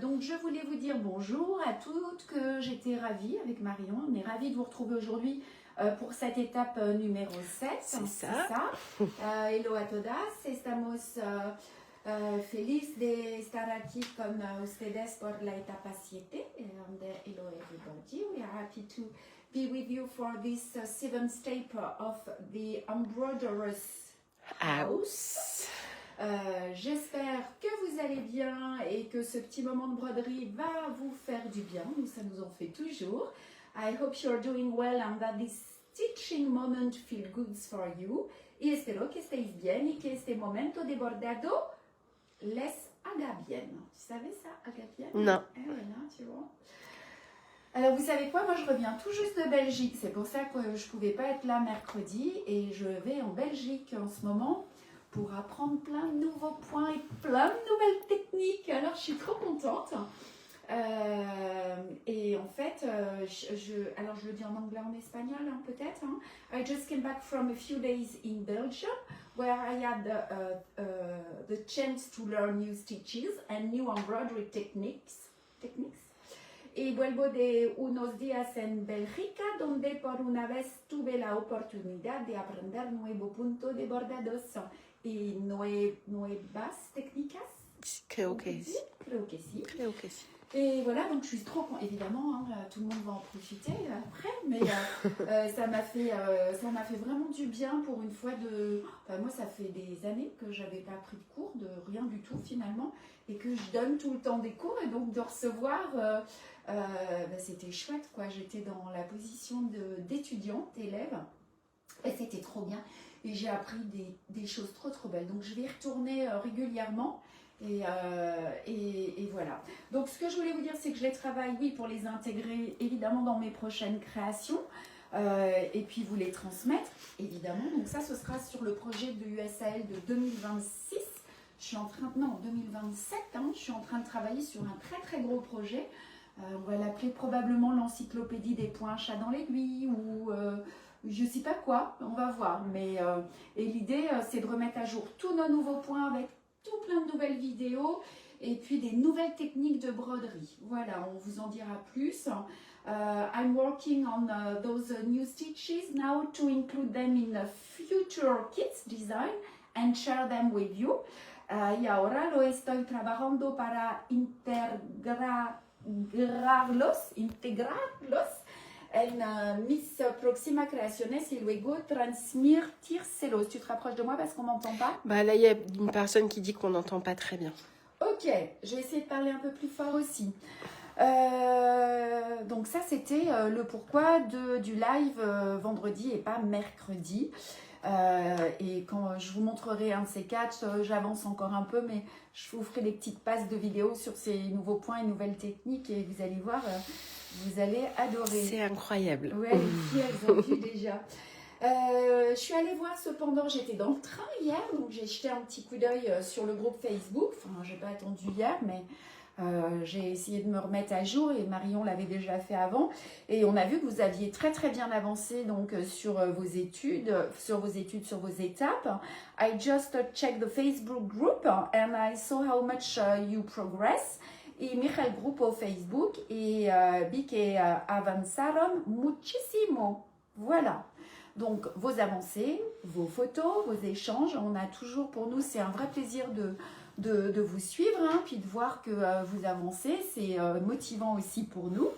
Donc je voulais vous dire bonjour à toutes, que j'étais ravie avec Marion. On est ravis de vous retrouver aujourd'hui pour cette étape numéro 7. C'est ça. Hello a todas, estamos feliz de estar aquí con ustedes por la etapa 7. Hello everybody, we are happy to be with you for this 7th step of the embroiderer's house. J'espère que vous allez bien et que ce petit moment de broderie va vous faire du bien. Nous, ça nous en fait toujours. I hope you're doing well and that this teaching moment feel good for you. Y espero que estéis bien y que este momento de bordado les haga bien. Tu savais ça, haga bien? Non. Eh voilà, tu vois. Alors vous savez quoi, moi je reviens tout juste de Belgique. C'est pour ça que je ne pouvais pas être là mercredi et je vais en Belgique en ce moment pour apprendre plein de nouveaux points et plein de nouvelles techniques. Alors, je suis trop contente. Et en fait, alors je le dis en anglais, en espagnol hein, peut-être. Hein. I just came back from a few days in Belgium where I had the chance to learn new stitches and new embroidery techniques. Y vuelvo de unos días en Bélgica, donde por una vez tuve la oportunidad de aprender nuevo punto de bordados y nuevas técnicas. Creo que sí. Creo que sí. Creo que sí. Et voilà, donc je suis trop contente, évidemment, hein, tout le monde va en profiter après, mais ça m'a fait vraiment du bien pour une fois de... Enfin, moi, ça fait des années que je n'avais pas pris de cours, de rien du tout finalement, et que je donne tout le temps des cours, et donc de recevoir, c'était chouette, quoi. J'étais dans la position d'étudiante, élève, et c'était trop bien, et j'ai appris des choses trop belles, donc je vais y retourner régulièrement. Et voilà. Donc ce que je voulais vous dire, c'est que je les travaille, oui, pour les intégrer évidemment dans mes prochaines créations et puis vous les transmettre évidemment. Donc ça, ce sera sur le projet de USAL de 2026. Je suis en train, non, 2027, hein, je suis en train de travailler sur un très gros projet. On va l'appeler probablement l'encyclopédie des points chat dans l'aiguille ou je ne sais pas quoi, on va voir. Mais et l'idée, c'est de remettre à jour tous nos nouveaux points avec tout plein de nouvelles vidéos et puis des nouvelles techniques de broderie. Voilà, on vous en dira plus. I'm working on those new stitches now to include them in a future kits design and share them with you. Y ahora lo estoy trabajando para integrarlos en mis próximas creaciones y luego transmitírselos. Tu te rapproches de moi parce qu'on m'entend pas? Bah là, il y a une personne qui dit qu'on n'entend pas très bien. Ok, je vais essayer de parler un peu plus fort aussi. Donc ça, c'était le pourquoi du live vendredi et pas mercredi. Et quand je vous montrerai un de ces quatre, j'avance encore un peu, mais je vous ferai des petites passes de vidéos sur ces nouveaux points et nouvelles techniques et vous allez voir... Vous allez adorer. C'est incroyable. Ouais, les filles, elles ont vu déjà. Je suis allée voir cependant, j'étais dans le train hier, donc j'ai jeté un petit coup d'œil sur le groupe Facebook. Enfin, je n'ai pas attendu hier, mais j'ai essayé de me remettre à jour et Marion l'avait déjà fait avant. Et on a vu que vous aviez très bien avancé donc, sur vos études, sur vos étapes. I just checked the Facebook group and I saw how much you progress. Y Michel Grupo Facebook y vi que avanzaron muchísimo. Voilà. Donc, vos avancées, vos photos, vos échanges, on a toujours, pour nous, c'est un vrai plaisir de vous suivre, hein, puis de voir que vous avancez, c'est motivant aussi pour nous.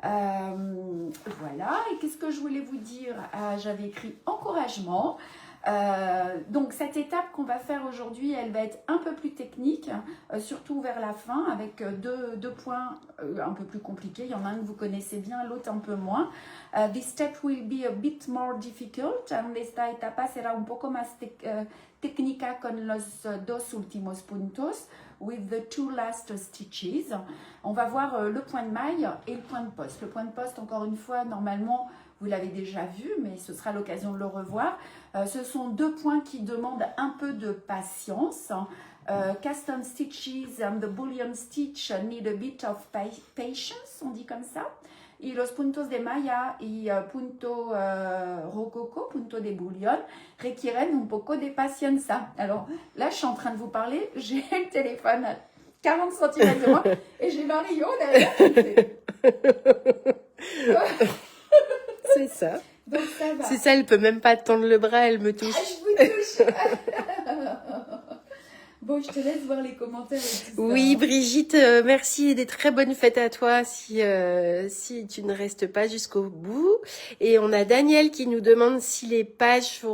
Voilà. Et qu'est-ce que je voulais vous dire? J'avais écrit encouragement. Donc cette étape qu'on va faire aujourd'hui, elle va être un peu plus technique, surtout vers la fin, avec deux points un peu plus compliqués. Il y en a un que vous connaissez bien, l'autre un peu moins. This step will be a bit more difficult, and esta etapa será un poco más técnica con los dos últimos puntos, with the two last stitches. On va voir le point de maille et le point de poste. Le point de poste, encore une fois, normalement, vous l'avez déjà vu, mais ce sera l'occasion de le revoir. Ce sont deux points qui demandent un peu de patience. Cast on stitches and the bullion stitch need a bit of patience, on dit comme ça. Y los puntos de malla y punto rococo, punto de bullion, requieren un poco de paciencia. Alors là, je suis en train de vous parler, j'ai le téléphone 40 cm de moi. Et j'ai Marion derrière qui fait. C'est ça. Donc ça va. C'est ça, elle peut même pas tendre le bras, elle me touche. Ah, je vous touche. Bon, je te laisse voir les commentaires et tout ça. Oui, Brigitte, merci et des très bonnes fêtes à toi si tu ne restes pas jusqu'au bout. Et on a Daniel qui nous demande si les pages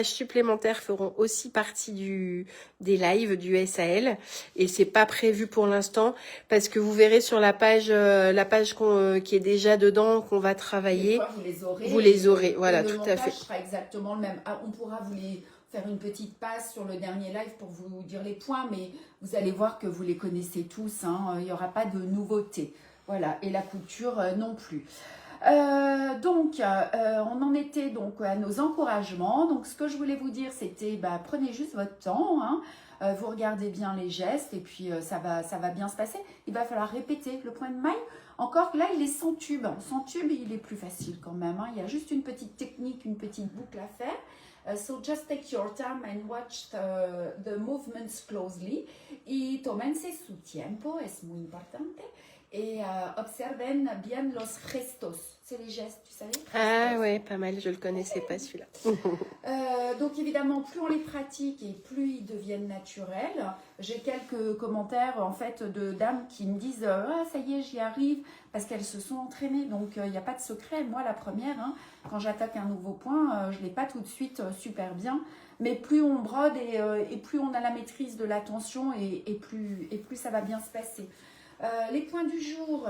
supplémentaires feront aussi partie des lives du SAL. Et c'est pas prévu pour l'instant parce que vous verrez sur la page qui est déjà dedans qu'on va travailler. Fois, vous Vous les aurez, voilà, et tout à fait. Le montage sera exactement le même. Ah, on pourra vous les faire une petite passe sur le dernier live pour vous dire les points, mais vous allez voir que vous les connaissez tous, hein. Il n'y aura pas de nouveauté. Voilà, et la couture non plus. On en était donc à nos encouragements. Donc, ce que je voulais vous dire, c'était prenez juste votre temps, hein. Vous regardez bien les gestes et puis ça va bien se passer. Il va falloir répéter le point de maille. Encore que là, il est sans tube. Sans tube, il est plus facile quand même, hein. Il y a juste une petite technique, une petite boucle à faire. So just take your time and watch the movements closely. Y tómense su tiempo, es muy importante. Et observen bien los gestos. C'est les gestes, tu savais? Ah ouais, pas mal, je le connaissais pas celui-là. Donc évidemment, plus on les pratique et plus ils deviennent naturels. J'ai quelques commentaires en fait de dames qui me disent ah ça y est, j'y arrive parce qu'elles se sont entraînées. Donc il n'y a pas de secret. Moi la première, hein, quand j'attaque un nouveau point, je l'ai pas tout de suite super bien. Mais plus on brode et plus on a la maîtrise de la tension et plus ça va bien se passer. Les points du jour,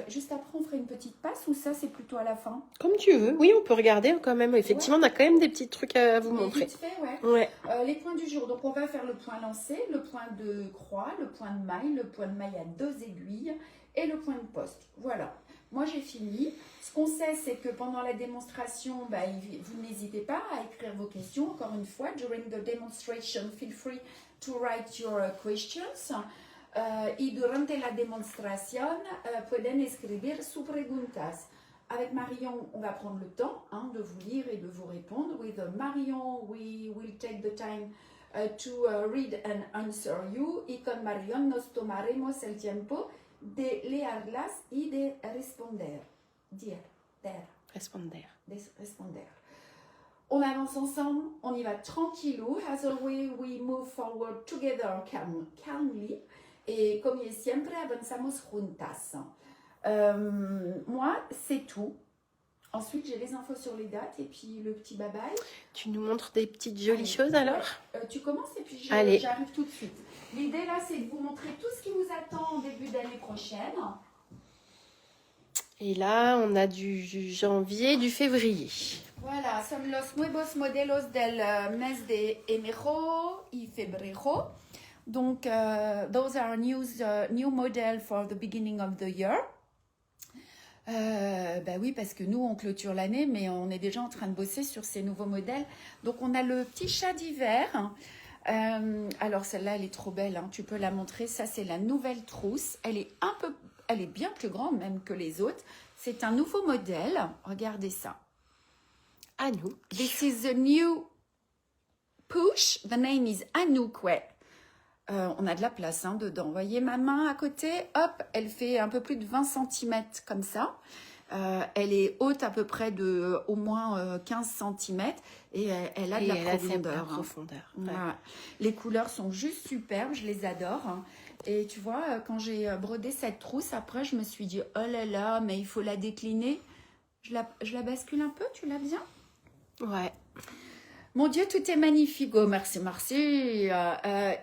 juste après on ferait une petite passe ou ça c'est plutôt à la fin? Comme tu veux. Oui, on peut regarder quand même. Effectivement, on a quand même des petits trucs à vous montrer. Vite fait, ouais. Ouais. Les points du jour, donc on va faire le point lancé, le point de croix, le point de maille à 2 aiguilles et le point de poste. Voilà, moi j'ai fini. Ce qu'on sait, c'est que pendant la démonstration, vous n'hésitez pas à écrire vos questions. Encore une fois, during the demonstration, feel free to write your questions. Y durante la demostración pueden escribir sus preguntas. Avec Marion, on va prendre le temps de vous lire et de vous répondre. With Marion, we will take the time to read and answer you. Y con Marion nos tomaremos el tiempo de leerlas y de responder. Responder. On avance ensemble, on y va tranquillou. As always, we move forward together calmly. Et comme siempre, avanzamos juntas. Moi, c'est tout. Ensuite, j'ai les infos sur les dates et puis le petit bye-bye. Tu nous montres des petites jolies choses alors? Tu commences et puis j'arrive tout de suite. L'idée là, c'est de vous montrer tout ce qui vous attend en début d'année prochaine. Et là, on a du janvier, du février. Voilà, son los nuevos modelos del mes de enero y febrero. Donc, those are new models for the beginning of the year. Oui, parce que nous, on clôture l'année, mais on est déjà en train de bosser sur ces nouveaux modèles. Donc, on a le petit chat d'hiver. Alors, celle-là, elle est trop belle, hein. Tu peux la montrer. Ça, c'est la nouvelle trousse. Elle est bien plus grande même que les autres. C'est un nouveau modèle. Regardez ça. Anouk. This is the new push. The name is Anouk, ouais. On a de la place dedans. Vous voyez ma main à côté? Hop, elle fait un peu plus de 20 cm comme ça. Elle est haute à peu près de au moins 15 cm et elle a de la profondeur. Ouais. Voilà. Les couleurs sont juste superbes, je les adore. Et tu vois, quand j'ai brodé cette trousse, après je me suis dit, oh là là, mais il faut la décliner. Je la bascule un peu, tu l'as bien? Ouais. Mon Dieu, tout est magnifique. Oh, merci.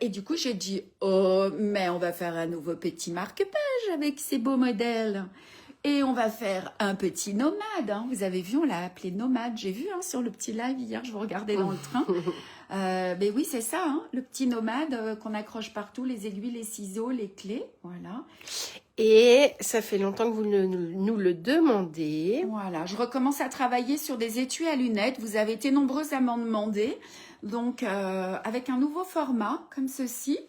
Et du coup, j'ai dit, oh, mais on va faire un nouveau petit marque-page avec ces beaux modèles. Et on va faire un petit nomade. Vous avez vu, on l'a appelé nomade. J'ai vu sur le petit live hier, je vous regardais dans le train. Mais oui, c'est ça, le petit nomade qu'on accroche partout, les aiguilles, les ciseaux, les clés. Voilà. Et ça fait longtemps que vous nous le demandez. Voilà, je recommence à travailler sur des étuis à lunettes. Vous avez été nombreuses à m'en demander. Donc, avec un nouveau format, comme ceci.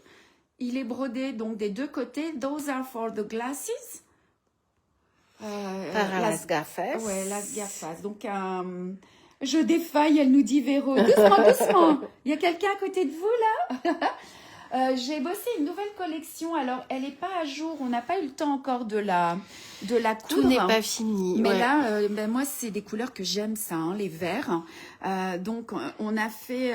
Il est brodé donc des deux côtés. Those are for the glasses. Las gafas. Ouais, las gafas. Donc, je défaille, elle nous dit Véro. Doucement, doucement. Il y a quelqu'un à côté de vous, là? J'ai bossé une nouvelle collection. Alors, elle n'est pas à jour. On n'a pas eu le temps encore de la coudre. Tout n'est pas fini. Mais ouais. là, moi, c'est des couleurs que j'aime, ça, hein, les verts. Donc, on a fait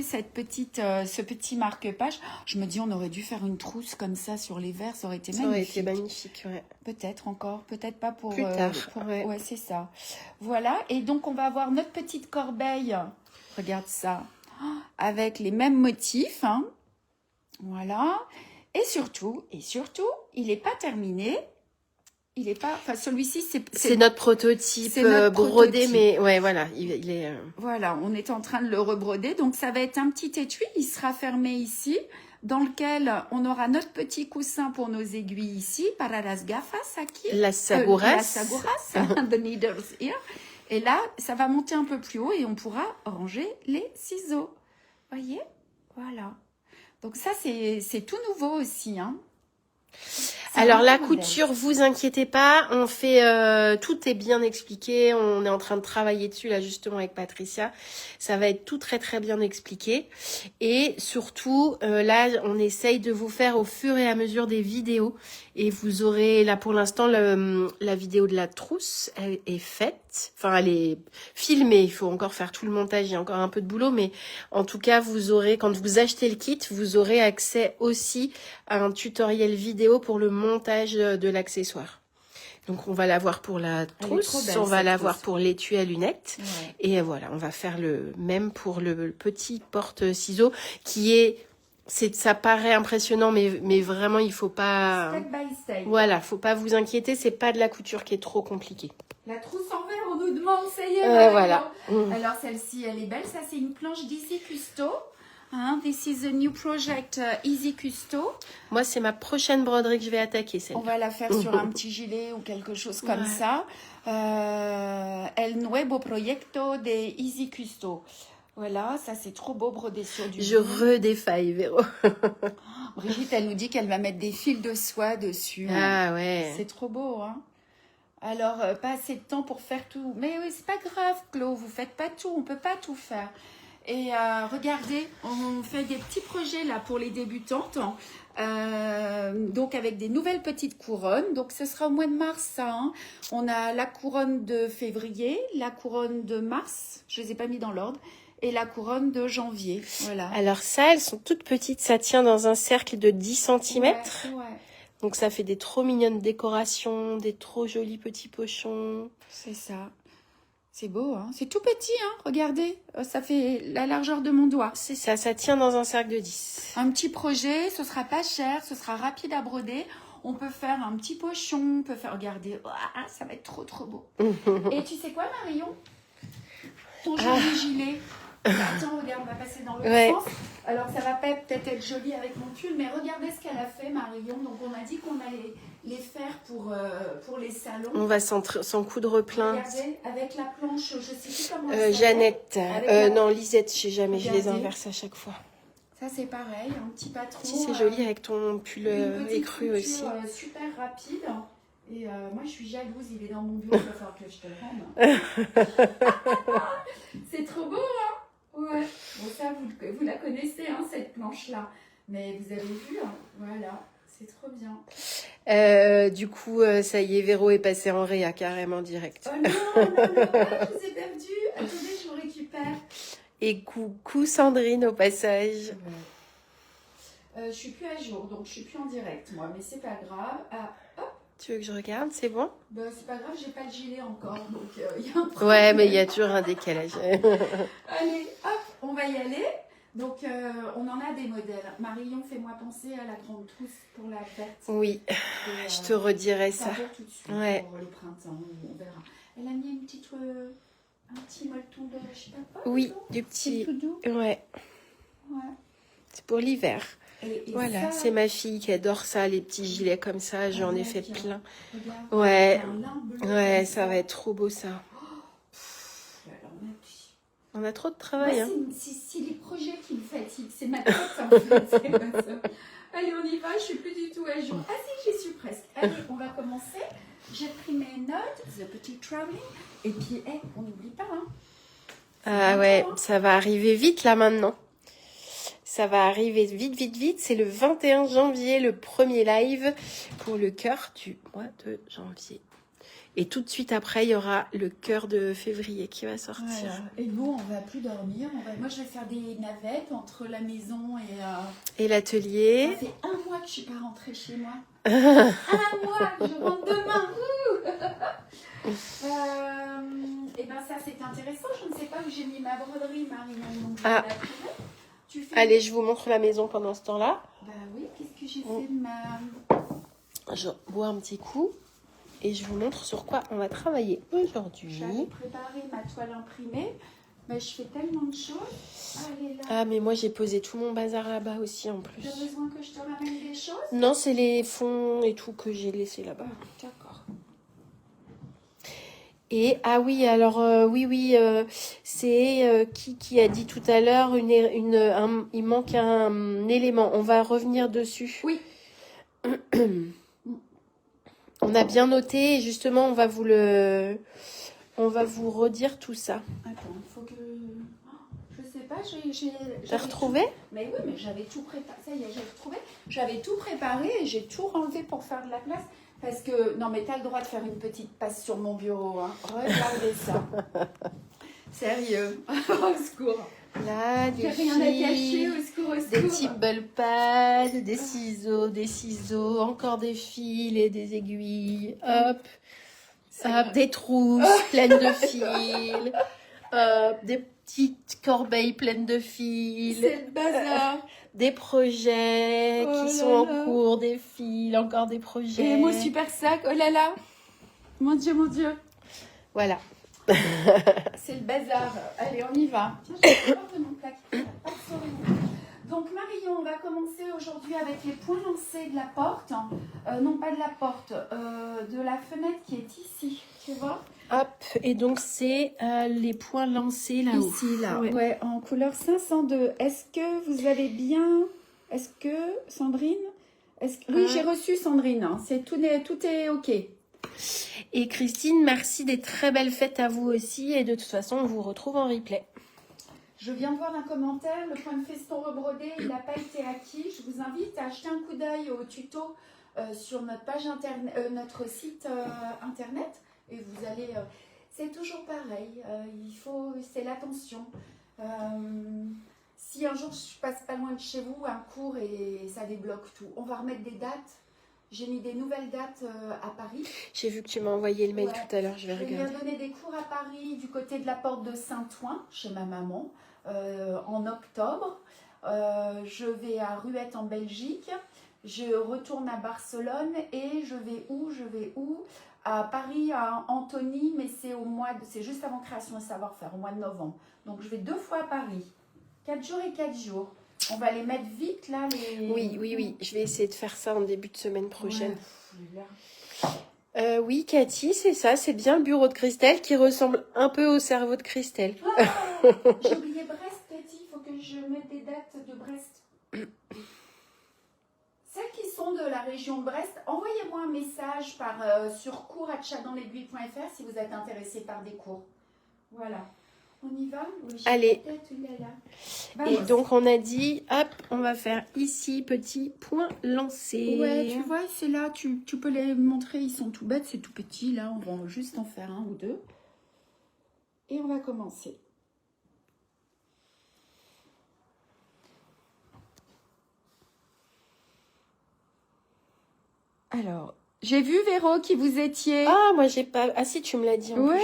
cette ce petit marque-page. Je me dis, on aurait dû faire une trousse comme ça sur les verts. Ça aurait été Ça aurait magnifique. été magnifique, ouais. Peut-être encore, peut-être pas pour... Plus tard, ouais. Ouais, c'est ça. Voilà. Et donc, on va avoir notre petite corbeille. Regarde ça. Avec les mêmes motifs, hein. Voilà. Et surtout, il n'est pas terminé. Il est pas. Enfin, celui-ci, C'est notre prototype c'est notre brodé, prototype. mais ouais, voilà, il est. Voilà, on est en train de le rebroder. Donc, ça va être un petit étui. Il sera fermé ici, dans lequel on aura notre petit coussin pour nos aiguilles ici, para las gafas, aquí. Las seguras. Las seguras, the needles here. Et là, ça va monter un peu plus haut et on pourra ranger les ciseaux. Voyez? Voilà. Donc ça, c'est tout nouveau aussi, hein. Alors la couture, vous inquiétez pas, on fait tout est bien expliqué, on est en train de travailler dessus là justement avec Patricia. Ça va être tout très très bien expliqué et surtout là on essaye de vous faire au fur et à mesure des vidéos et vous aurez là pour l'instant la vidéo de la trousse elle est faite, enfin elle est filmée, il faut encore faire tout le montage, il y a encore un peu de boulot mais en tout cas vous aurez quand vous achetez le kit, vous aurez accès aussi à un tutoriel vidéo pour le montage de l'accessoire. Donc on va l'avoir pour la trousse, on va l'avoir pour l'étui à lunettes. Ouais. Et voilà, on va faire le même pour le petit porte-ciseaux qui est ça paraît impressionnant mais vraiment il faut pas step by step. Voilà, faut pas vous inquiéter, c'est pas de la couture qui est trop compliquée. La trousse en verre, on nous demande, ça y est. Voilà. Alors celle-ci, elle est belle, ça c'est une planche d'Easy Custo. Hein, this is a new project Easy Custo. Moi, c'est ma prochaine broderie que je vais attaquer. On va la faire sur un petit gilet ou quelque chose comme ça. El nuevo proyecto de Easy Custo. Voilà, ça c'est trop beau brodé sur du. Je redéfaille, Véro. Brigitte, elle nous dit qu'elle va mettre des fils de soie dessus. Ah ouais. C'est trop beau, hein. Alors, pas assez de temps pour faire tout. Mais oui, c'est pas grave, Chlo, vous faites pas tout, on peut pas tout faire. Et regardez, on fait des petits projets là pour les débutantes, donc avec des nouvelles petites couronnes. Donc ce sera au mois de mars ça. Hein. On a la couronne de février, la couronne de mars, je les ai pas mis dans l'ordre, et la couronne de janvier. Voilà. Alors ça, elles sont toutes petites, ça tient dans un cercle de 10 cm. Ouais. Donc ça fait des trop mignonnes décorations, des trop jolis petits pochons. C'est ça. C'est beau, hein. C'est tout petit, hein. Regardez, ça fait la largeur de mon doigt. C'est ça, ça tient dans un cercle de 10. Un petit projet, ce sera pas cher, ce sera rapide à broder. On peut faire un petit pochon, on peut faire, regardez, ça va être trop trop beau. Et tu sais quoi, Marion? Ton joli gilet. Attends, regarde, on va passer dans l'autre sens. Alors, ça va peut-être être joli avec mon pull, mais regardez ce qu'elle a fait, Marion. Donc, on a dit qu'on allait les faire pour les salons. On va s'en coudre plein. Regardez, avec la planche, je sais plus comment Jeannette. Non, Lisette, je sais jamais, je les inverse à chaque fois. Ça, c'est pareil, un petit patron. Si, c'est joli avec ton pull écru aussi. Super rapide. Et moi, je suis jalouse, il est dans mon bureau, il va falloir que je te le rende. C'est trop beau, hein? Ouais. Bon, ça, vous la connaissez, hein, cette planche-là. Mais vous avez vu, hein? Voilà, c'est trop bien. Du coup, ça y est, Véro est passé en réa carrément direct. Oh non, je vous ai perdu. Attendez, je vous récupère. Et coucou Sandrine au passage. Je suis plus à jour, donc je suis plus en direct, moi. Mais c'est pas grave. Hop. Tu veux que je regarde? C'est bon? C'est pas grave, j'ai pas le gilet encore, donc il y a un problème. Ouais, mais il y a toujours un décalage. Allez, hop, on va y aller. Donc, on en a des modèles. Marion, fais-moi penser à la grande trousse pour la verte. Oui, je te redirai ça. Tout de suite, ouais. Pour le printemps, on verra. Elle a mis un petit molleton de, je sais pas quoi. Oui, du petit. C'est tout doux. Ouais. C'est pour l'hiver. Et voilà, c'est ma fille qui adore ça, les petits gilets comme ça. J'en ai fait plein. Regarde, ouais, bleu, ça va être trop beau ça. On a trop de travail. Moi, c'est les projets qui me fatiguent. C'est ma tête en fait. Allez, on y va. Je suis plus du tout à jour. Ah si, j'y suis presque. Allez, on va commencer. J'ai pris mes notes, The Petit Traveling. Et puis, on n'oublie pas. Hein. Ah ouais, ça va arriver vite là maintenant. Ça va arriver vite, vite, vite. C'est le 21 janvier, le premier live pour le cœur du mois de janvier. Et tout de suite après, il y aura le cœur de février qui va sortir. Voilà. Et nous, on va plus dormir. Moi, je vais faire des navettes entre la maison Et l'atelier. Ça fait 1 mois que je suis pas rentrée chez moi. 1 mois, je rentre demain. Et ben ça, c'est intéressant. Je ne sais pas où j'ai mis ma broderie, Marion. Donc, je vais la trouver. Tu fais... Allez, je vous montre la maison pendant ce temps-là. Bah oui, qu'est-ce que j'ai fait de ma... Je bois un petit coup. Et je vous montre sur quoi on va travailler aujourd'hui. J'avais préparé ma toile imprimée, mais je fais tellement de choses. Allez, là. Ah, mais moi j'ai posé tout mon bazar là-bas aussi en plus. Tu as besoin que je te ramène des choses? Non, c'est les fonds et tout que j'ai laissé là-bas. D'accord. Et ah oui, alors oui, c'est qui a dit tout à l'heure, il manque un élément. On va revenir dessus. Oui. On a bien noté et justement, on va vous redire tout ça. Attends, il faut que... Je sais pas, T'as retrouvé? Mais oui, mais j'avais tout préparé. Ça y est, j'ai retrouvé. J'avais tout préparé et j'ai tout renlevé pour faire de la place. Parce que... Non, mais t'as le droit de faire une petite passe sur mon bureau. Hein. Regardez ça. Sérieux. Au secours. Là, des rien à cacher, au secours, des tibble pads, des ciseaux, encore des fils et des aiguilles. Hop, hop, des trousses pleines de fils. Hop, des petites corbeilles pleines de fils. C'est le bazar. Des projets qui sont en cours, des fils, encore des projets. Et mon super sac, oh là là. Mon Dieu, mon Dieu. Voilà. C'est le bazar. Allez, on y va. Tiens, je vais porter mon plaque. Donc, Marion, on va commencer aujourd'hui avec les points lancés de la porte. Non, pas de la porte, de la fenêtre qui est ici. Tu vois? Hop, et donc c'est les points lancés là-haut. Ici, là. Ouais, en couleur 502. Est-ce que vous avez bien... Est-ce que, Sandrine? Oui, j'ai reçu Sandrine. Hein. Tout est OK. Et Christine, merci, des très belles fêtes à vous aussi. Et de toute façon, on vous retrouve en replay. Je viens de voir un commentaire, le point de feston rebrodé, il n'a pas été acquis. Je vous invite à jeter un coup d'œil au tuto sur notre page notre site internet. Et vous allez... c'est toujours pareil, c'est l'attention. Si un jour je passe pas loin de chez vous, un cours et ça débloque tout. On va remettre des dates. J'ai mis des nouvelles dates à Paris. J'ai vu que tu m'as envoyé le mail tout à l'heure, je vais regarder. Je viens donner des cours à Paris du côté de la porte de Saint-Ouen, chez ma maman, en octobre. Je vais à Ruette en Belgique. Je retourne à Barcelone et je vais où? À Paris, à Antony, mais c'est juste avant Création et Savoir-faire, au mois de novembre. Donc je vais 2 fois à Paris. 4 jours et 4 jours. On va les mettre vite là. Oui. Je vais essayer de faire ça en début de semaine prochaine. Ouais. Oui, Cathy, c'est ça. C'est bien le bureau de Christelle qui ressemble un peu au cerveau de Christelle. J'ai oublié Brest, Cathy. Il faut que je mette des dates de Brest. Celles qui sont de la région de Brest, envoyez-moi un message sur cours@chadanlaiguille.fr si vous êtes intéressé par des cours. Voilà. On y va? Oui, allez. Et Vamos. donc, on a dit, hop, on va faire ici, petit point lancé. Ouais, tu vois, c'est là, tu peux les montrer, ils sont tout bêtes, c'est tout petit. Là, on va juste en faire 1 ou 2. Et on va commencer. Alors, j'ai vu, Véro, qui vous étiez... Ah, moi, j'ai pas... Ah si, tu me l'as dit. Ouais.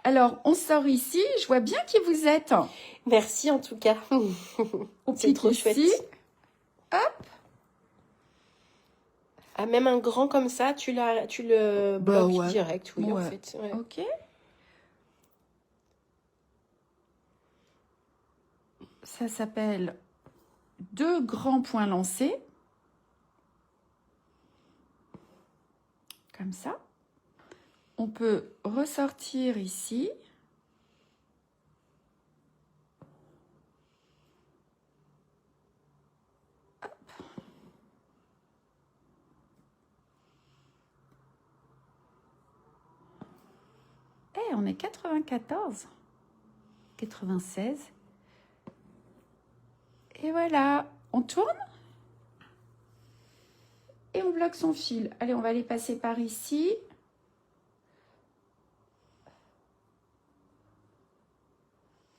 Alors, on sort ici. Je vois bien qui vous êtes. Merci, en tout cas. C'est trop chouette. Hop. Ah, même un grand comme ça, tu le bloques direct, oui, en fait. Ouais. Ok. Ça s'appelle 2 grands points lancés. Comme ça. On peut ressortir ici. Hop. On est 94, 96. Et voilà, on tourne. Et on bloque son fil. Allez, on va les passer par ici.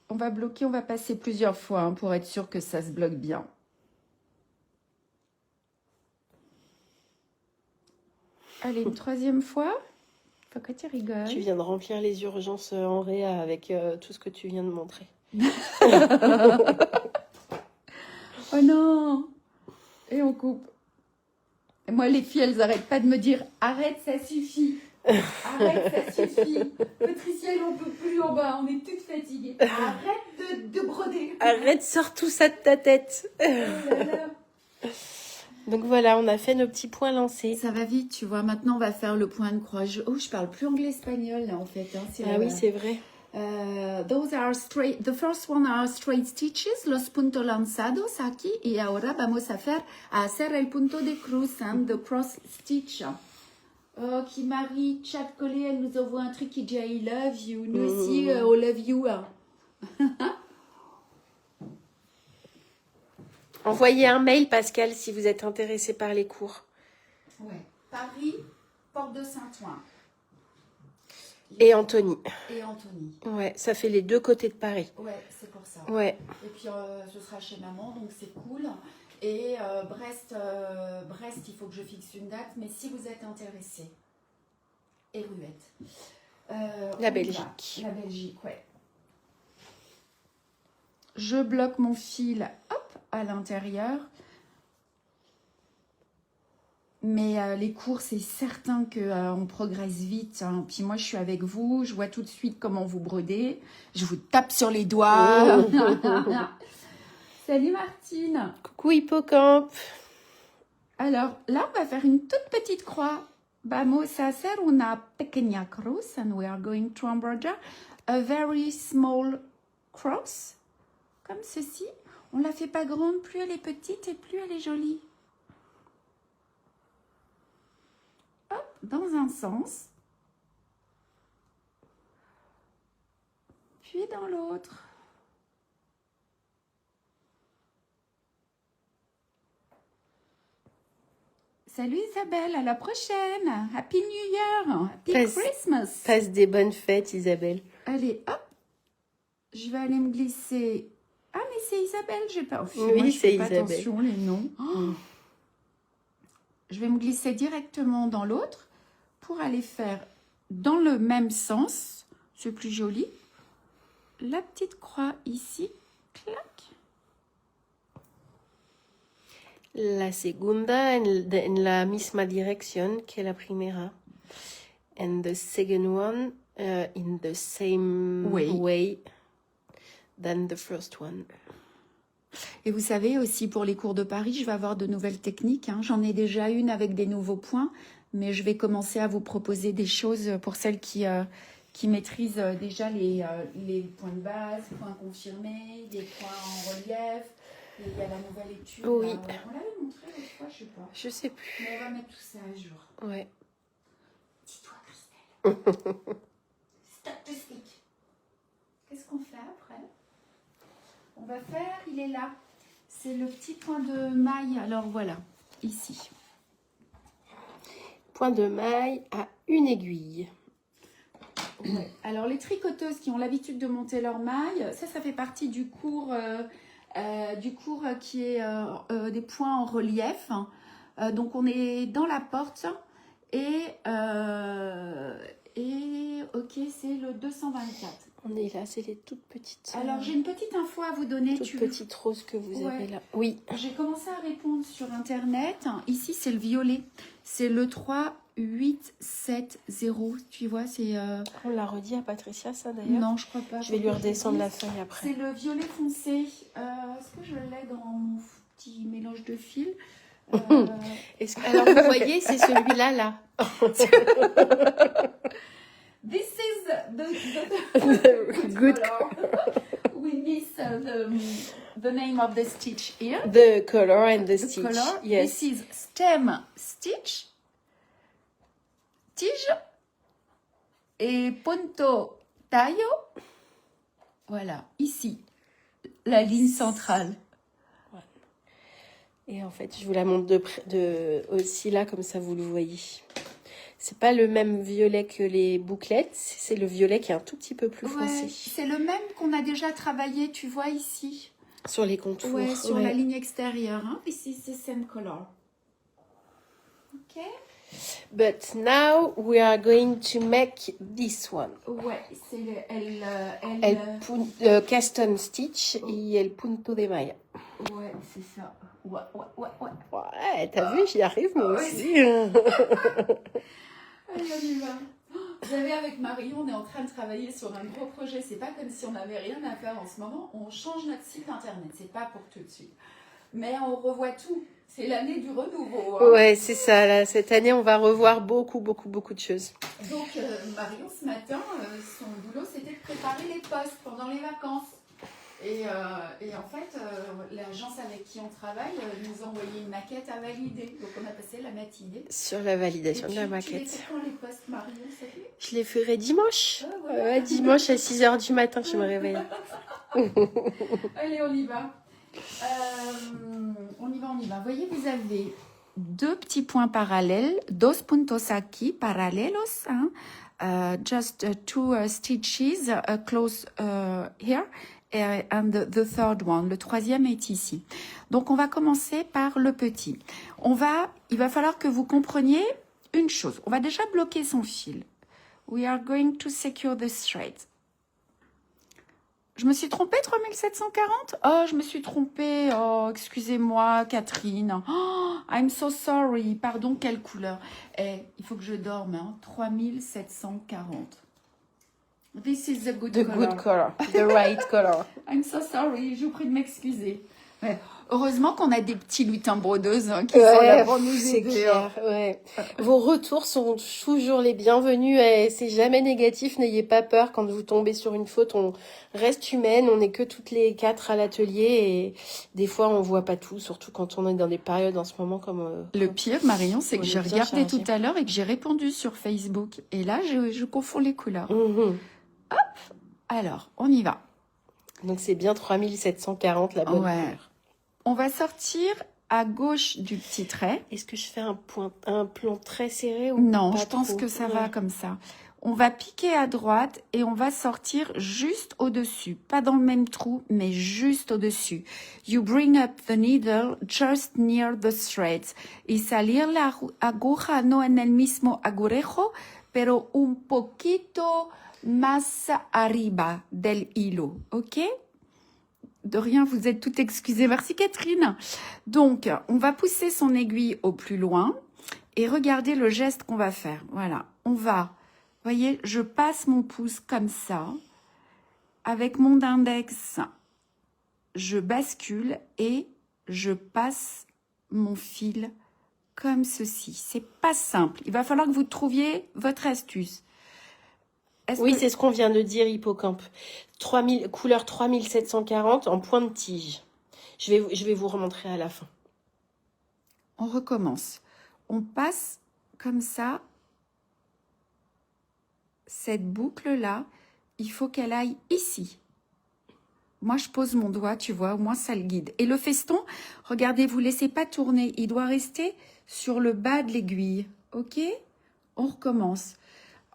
On va bloquer, on va passer plusieurs fois hein, pour être sûr que ça se bloque bien. Allez, une troisième fois. Pourquoi tu rigoles? Tu viens de remplir les urgences en réa avec tout ce que tu viens de montrer. Oh non! Et on coupe. Et moi, les filles, elles n'arrêtent pas de me dire « Arrête, ça suffit! Arrête, ça suffit! Patricia, elle n'en peut plus en bas, on est toutes fatiguées. Arrête de broder! » Arrête, sors tout ça de ta tête. Oh là là. Donc voilà, on a fait nos petits points lancés. Ça va vite, tu vois. Maintenant, on va faire le point de croix. Je parle plus anglais-espagnol, là, en fait. Hein. Ah oui, c'est vrai. Those are straight. The first one are straight stitches, los puntos lanzados aquí, y ahora vamos a hacer el punto de cruz, and the cross stitch. Oh, qui Marie, chat collé, elle nous envoie un truc qui dit I love you. Nous aussi, on love you. Envoyez un mail, Pascal, si vous êtes intéressé par les cours. Ouais. Paris, Porte de Saint-Ouen. Et Anthony. Et Anthony. Ouais, ça fait les deux côtés de Paris. Ouais, c'est pour ça. Ouais. Et puis, ce sera chez maman, donc c'est cool. Et Brest, il faut que je fixe une date. Mais si vous êtes intéressés, et Ruette. La Belgique. La Belgique, ouais. Je bloque mon fil, hop, à l'intérieur. Mais les cours, c'est certain qu'on progresse vite. Hein. Puis moi, je suis avec vous. Je vois tout de suite comment vous brodez. Je vous tape sur les doigts. Salut Martine. Coucou Hippocampe. Alors, là, on va faire une toute petite croix. Vamos a hacer una pequeña cruz. And we are going to embroider a very small cross. Comme ceci. On la fait pas grande. Plus elle est petite et plus elle est jolie. Dans un sens, puis dans l'autre. Salut Isabelle, à la prochaine. Happy New Year, Happy Christmas. Passe des bonnes fêtes, Isabelle. Allez, hop, je vais aller me glisser. Ah, mais c'est Isabelle, j'ai pas... Oui, c'est Isabelle. Attention, les noms. Oh. Je vais me glisser directement dans l'autre pour aller faire dans le même sens, c'est plus joli, la petite croix ici, clac. La segunda en la misma dirección que la primera. And the second one in the same way than the first one. Et vous savez aussi, pour les cours de Paris, je vais avoir de nouvelles techniques. Hein. J'en ai déjà une avec des nouveaux points, mais je vais commencer à vous proposer des choses pour celles qui maîtrisent déjà les points de base, points confirmés, des points en relief. Et il y a la nouvelle étude. Oui. On l'avait montré l'autre fois, je sais pas. Je sais plus. Mais on va mettre tout ça à jour. Ouais. Dis-toi, Christelle. Statistique. Qu'est-ce qu'on fait après? On va faire, il est là. C'est le petit point de maille. Alors voilà, ici. Point de maille à une aiguille. Ouais. Alors les tricoteuses qui ont l'habitude de monter leur maille, ça fait partie du cours qui est des points en relief. Donc on est dans la porte et ok, c'est le 224. On est là, c'est les toutes petites. Alors j'ai une petite info à vous donner. Toutes petites roses que vous avez là. Oui. J'ai commencé à répondre sur internet. Ici c'est le violet. C'est le 3870. Tu vois, c'est. On l'a redit à Patricia, ça d'ailleurs. Non, je crois pas. Je vais lui redescendre la feuille après. C'est le violet foncé. Est-ce que je l'ai dans mon petit mélange de fils? Alors vous voyez, c'est celui-là là. This is the good color. We miss the name of the stitch here. The color and the stitch. Color. Yes. This is stem stitch, tige et punto tallo. Voilà, ici, la ligne centrale. Ouais. Et en fait, je vous la montre aussi là, comme ça vous le voyez. C'est pas le même violet que les bouclettes, c'est le violet qui est un tout petit peu plus foncé. Ouais, c'est le même qu'on a déjà travaillé, tu vois ici. Sur les contours. Ouais, sur la ligne extérieure. Hein? This is the same color. Ok. But now we are going to make this one. Ouais, c'est El custom stitch et el punto de malla. Ouais, c'est ça. Ouais. Ouais, t'as vu, j'y arrive moi aussi. Allez, on y va. Vous savez, avec Marion, on est en train de travailler sur un gros projet. C'est pas comme si on n'avait rien à faire en ce moment. On change notre site internet. C'est pas pour tout de suite. Mais on revoit tout. C'est l'année du renouveau. Hein. Ouais, c'est ça. Là, cette année, on va revoir beaucoup de choses. Donc, Marion, ce matin, son boulot, c'était de préparer les postes pendant les vacances. Et en fait, l'agence avec qui on travaille nous a envoyé une maquette à valider. Donc, on a passé la matinée. Sur la validation de la maquette. Tu les fais quand les postes, Marion, ça fait ? Je les ferai dimanche. Ah, voilà. Ouais, dimanche à 6h du matin, je me réveille. Allez, on y va. On y va. Vous voyez, vous avez deux petits points parallèles, dos puntos aquí paralelos, hein? Just two stitches close here, and the third one, le troisième est ici. Donc, on va commencer par le petit. Il va falloir que vous compreniez une chose. On va déjà bloquer son fil. We are going to secure the thread. Je me suis trompée, 3740 ? Oh, je me suis trompée. Oh, excusez-moi, Catherine. Oh, I'm so sorry. Pardon, quelle couleur ? Il faut que je dorme, hein. 3740. This is the good color. Good color. The right color. I'm so sorry. Je vous prie de m'excuser. Ouais. Heureusement qu'on a des petits lutins brodeuses qui sont là pour nous c'est aider. Clair, ouais. Vos retours sont toujours les bienvenus et c'est jamais négatif. N'ayez pas peur quand vous tombez sur une faute. On reste humaine. On n'est que toutes les 4 à l'atelier et des fois on voit pas tout, surtout quand on est dans des périodes en ce moment comme. Le pire, Marion, c'est que j'ai regardé tout à l'heure et que j'ai répondu sur Facebook. Et là, je confonds les couleurs. Mm-hmm. Hop. Alors, on y va. Donc c'est bien 3740 la bonne couleur. On va sortir à gauche du petit trait. Est-ce que je fais un plan très serré ou non, pas je pense trop. que ça va comme ça. On va piquer à droite et on va sortir juste au-dessus. Pas dans le même trou, mais juste au-dessus. You bring up the needle just near the threads. Y salir la aguja no en el mismo agujejo, pero un poquito más arriba del hilo. ¿Ok? De rien, vous êtes toutes excusées. Merci Catherine. Donc, on va pousser son aiguille au plus loin et regardez le geste qu'on va faire. Voilà, on va, voyez, je passe mon pouce comme ça. Avec mon index, je bascule et je passe mon fil comme ceci. C'est pas simple. Il va falloir que vous trouviez votre astuce. Oui, c'est ce qu'on vient de dire, Hippocampe. Couleur 3740 en point de tige. Je vais vous remontrer à la fin. On recommence. On passe comme ça. Cette boucle-là, il faut qu'elle aille ici. Moi, je pose mon doigt, tu vois, au moins ça le guide. Et le feston, regardez, vous ne laissez pas tourner. Il doit rester sur le bas de l'aiguille. OK ? On recommence.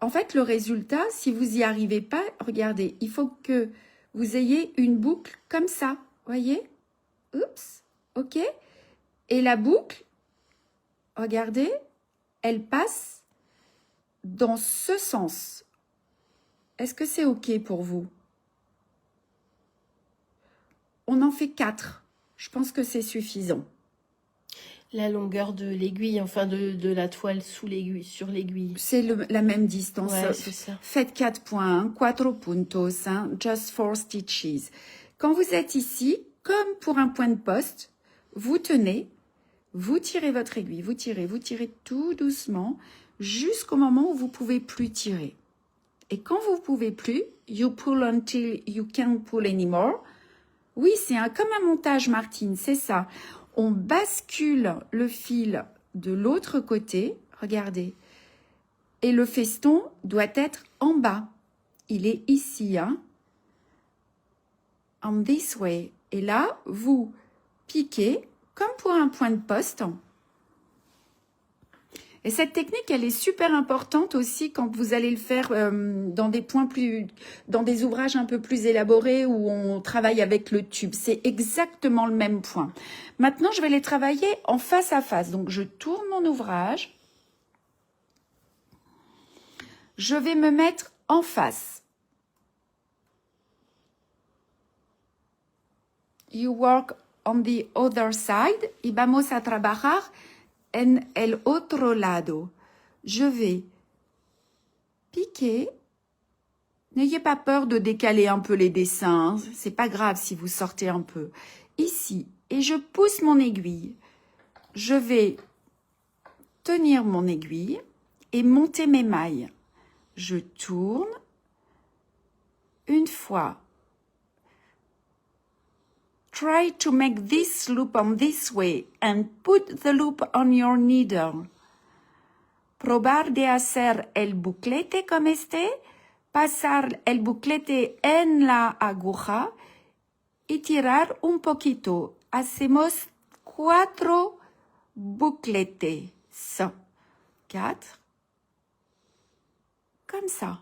En fait, le résultat, si vous n'y arrivez pas, regardez, il faut que vous ayez une boucle comme ça. Voyez ? Oups, OK ? Et la boucle, regardez, elle passe dans ce sens. Est-ce que c'est OK pour vous ? On en fait 4. Je pense que c'est suffisant. La longueur de l'aiguille, enfin de la toile sous l'aiguille, sur l'aiguille. C'est la même distance. Ouais, c'est ça. Faites 4 points, 4 puntos, just 4 stitches. Quand vous êtes ici, comme pour un point de poste, vous tenez, vous tirez votre aiguille, vous tirez tout doucement jusqu'au moment où vous pouvez plus tirer. Et quand vous pouvez plus, you pull until you can't pull anymore. Oui, c'est comme un montage, Martine, c'est ça. On bascule le fil de l'autre côté, regardez, et le feston doit être en bas. Il est ici, hein. On this way. Et là, vous piquez comme pour un point de poste. Et cette technique, elle est super importante aussi quand vous allez le faire dans des ouvrages un peu plus élaborés où on travaille avec le tube. C'est exactement le même point. Maintenant, je vais les travailler en face à face. Donc, je tourne mon ouvrage. Je vais me mettre en face. You work on the other side. Y vamos a trabajar en el otro lado. Je vais piquer. N'ayez pas peur de décaler un peu les dessins. C'est pas grave si vous sortez un peu. Ici. Et je pousse mon aiguille. Je vais tenir mon aiguille et monter mes mailles. Je tourne. Une fois. Try to make this loop on this way and put the loop on your needle. Probar de hacer el buclete como este, pasar el buclete en la aguja y tirar un poquito. Hacemos 4 bucletes. 4. Comme ça.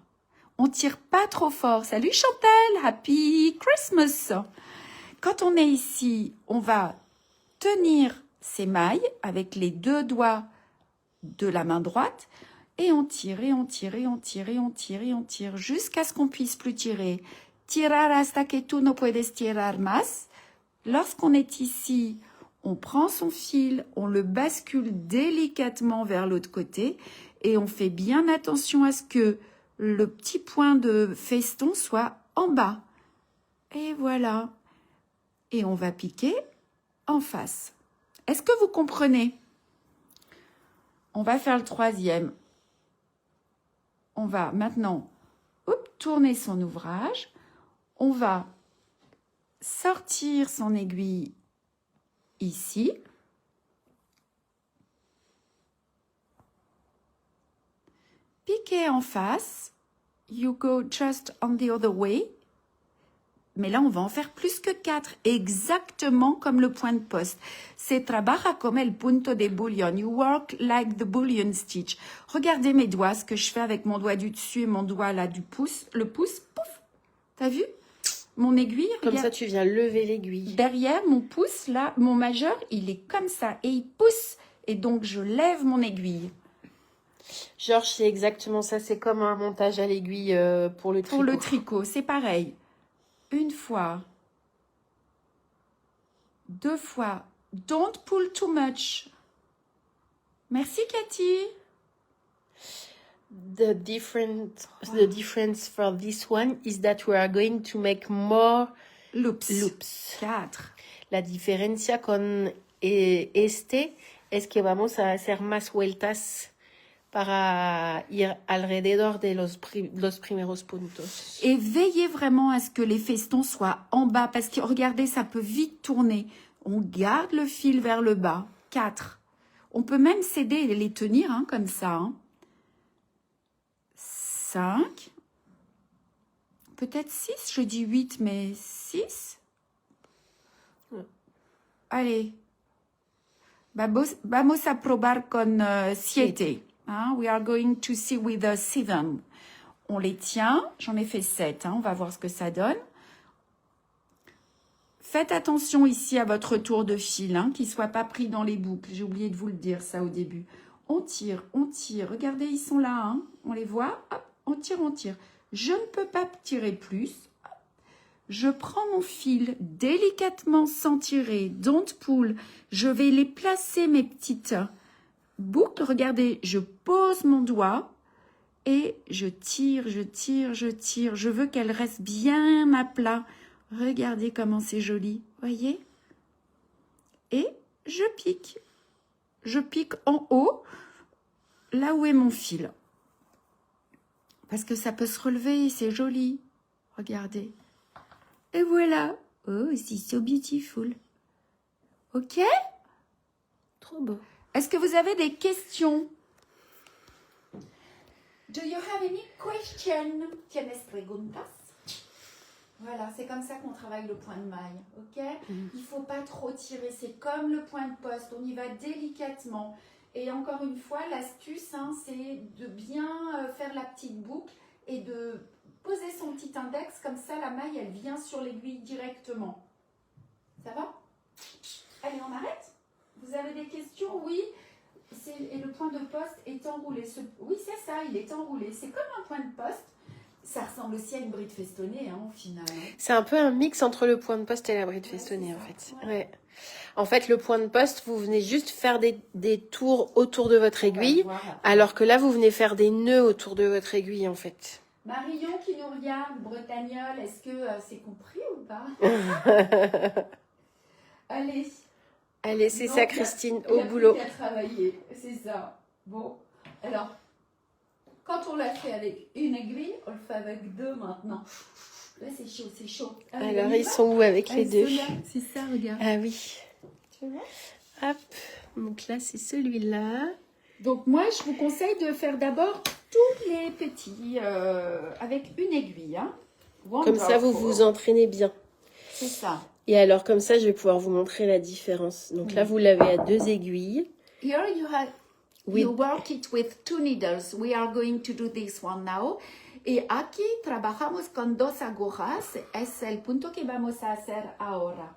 On tire pas trop fort. Salut Chantal, Happy Christmas. Quand on est ici, on va tenir ces mailles avec les 2 doigts de la main droite et on tire, et on tire, et on tire, et on tire, et on tire jusqu'à ce qu'on puisse plus tirer. Tirar hasta que tú no puedes tirar más. Lorsqu'on est ici, on prend son fil, on le bascule délicatement vers l'autre côté et on fait bien attention à ce que le petit point de feston soit en bas. Et voilà. Et on va piquer en face. Est-ce que vous comprenez? On va faire le 3e. On va maintenant tourner son ouvrage. On va sortir son aiguille ici. Piquer en face. You go just on the other way. Mais là, on va en faire plus que 4, exactement comme le point de poste. Se trabaja como el punto de bullion. You work like the bullion stitch. Regardez mes doigts, ce que je fais avec mon doigt du dessus et mon doigt là du pouce. Le pouce, pouf, t'as vu? Mon aiguille, Comme regarde. ça, tu viens lever l'aiguille. Derrière, mon pouce, là, mon majeur, il est comme ça. Et il pousse. Et donc, je lève mon aiguille. Georges, c'est exactement ça. C'est comme un montage à l'aiguille pour le tricot. Pour le tricot, c'est pareil. Une fois, 2 fois. Don't pull too much. Merci, Cathy. The difference for this one is that we are going to make more loops. 4. La diferencia con este es que vamos a hacer más vueltas para ir alrededor de los primeros puntos. Et veillez vraiment à ce que les festons soient en bas, parce que regardez, ça peut vite tourner. On garde le fil vers le bas. 4. On peut même s'aider et les tenir comme ça. 5. Peut-être 6, je dis 8, mais 6. Ouais. Allez. Vamos a probar con 7. We are going to see with 7. On les tient. J'en ai fait 7. On va voir ce que ça donne. Faites attention ici à votre tour de fil, qu'il ne soit pas pris dans les boucles. J'ai oublié de vous le dire ça au début. On tire, on tire. Regardez, ils sont là. On les voit. Hop, on tire, on tire. Je ne peux pas tirer plus. Hop. Je prends mon fil délicatement sans tirer. Don't pull. Je vais les placer, mes petites boucles. Regardez, je pose mon doigt et je tire, je tire, je tire. Je veux qu'elle reste bien à plat. Regardez comment c'est joli, voyez? Et je pique. Je pique en haut, là où est mon fil. Parce que ça peut se relever, c'est joli. Regardez. Et voilà. Oh, c'est so beautiful. Ok? Trop beau. Est-ce que vous avez des questions? Do you have any question? ¿Tienes preguntas? Voilà, c'est comme ça qu'on travaille le point de maille, ok? Mhm. Il ne faut pas trop tirer, c'est comme le point de poste, on y va délicatement. Et encore une fois, l'astuce, hein, c'est de bien faire la petite boucle et de poser son petit index, comme ça la maille, elle vient sur l'aiguille directement. Ça va? Allez, on arrête? Vous avez des questions? Oui. Et le point de poste est enroulé. Oui, c'est ça, il est enroulé. C'est comme un point de poste. Ça ressemble aussi à une bride festonnée, hein, au final. Hein. C'est un peu un mix entre le point de poste et la bride festonnée, en fait. Ouais. En fait, le point de poste, vous venez juste faire des tours autour de votre aiguille, alors que là, vous venez faire des nœuds autour de votre aiguille, en fait. Marion qui nous regarde, Bretagnole, est-ce que c'est compris ou pas? Allez. Allez, c'est Donc, ça, Christine, il au y a boulot. plus qu'à travailler, c'est ça. Bon, alors, quand on l'a fait avec une aiguille, on le fait avec deux maintenant. Là, c'est chaud, c'est chaud. Allez, Alors, ils sont où avec les deux? C'est ça, regarde. Ah oui. Tu vois? Hop. Donc là, c'est celui-là. Donc, moi, je vous conseille de faire d'abord tous les petits avec une aiguille. Hein. Comme ça, vous vous entraînez bien. C'est ça. Et alors, comme ça, je vais pouvoir vous montrer la différence. Donc là, vous l'avez à 2 aiguilles. Here you work it with 2 needles. We are going to do this one now. Y aquí trabajamos con 2 agujas. Es el punto que vamos a hacer ahora.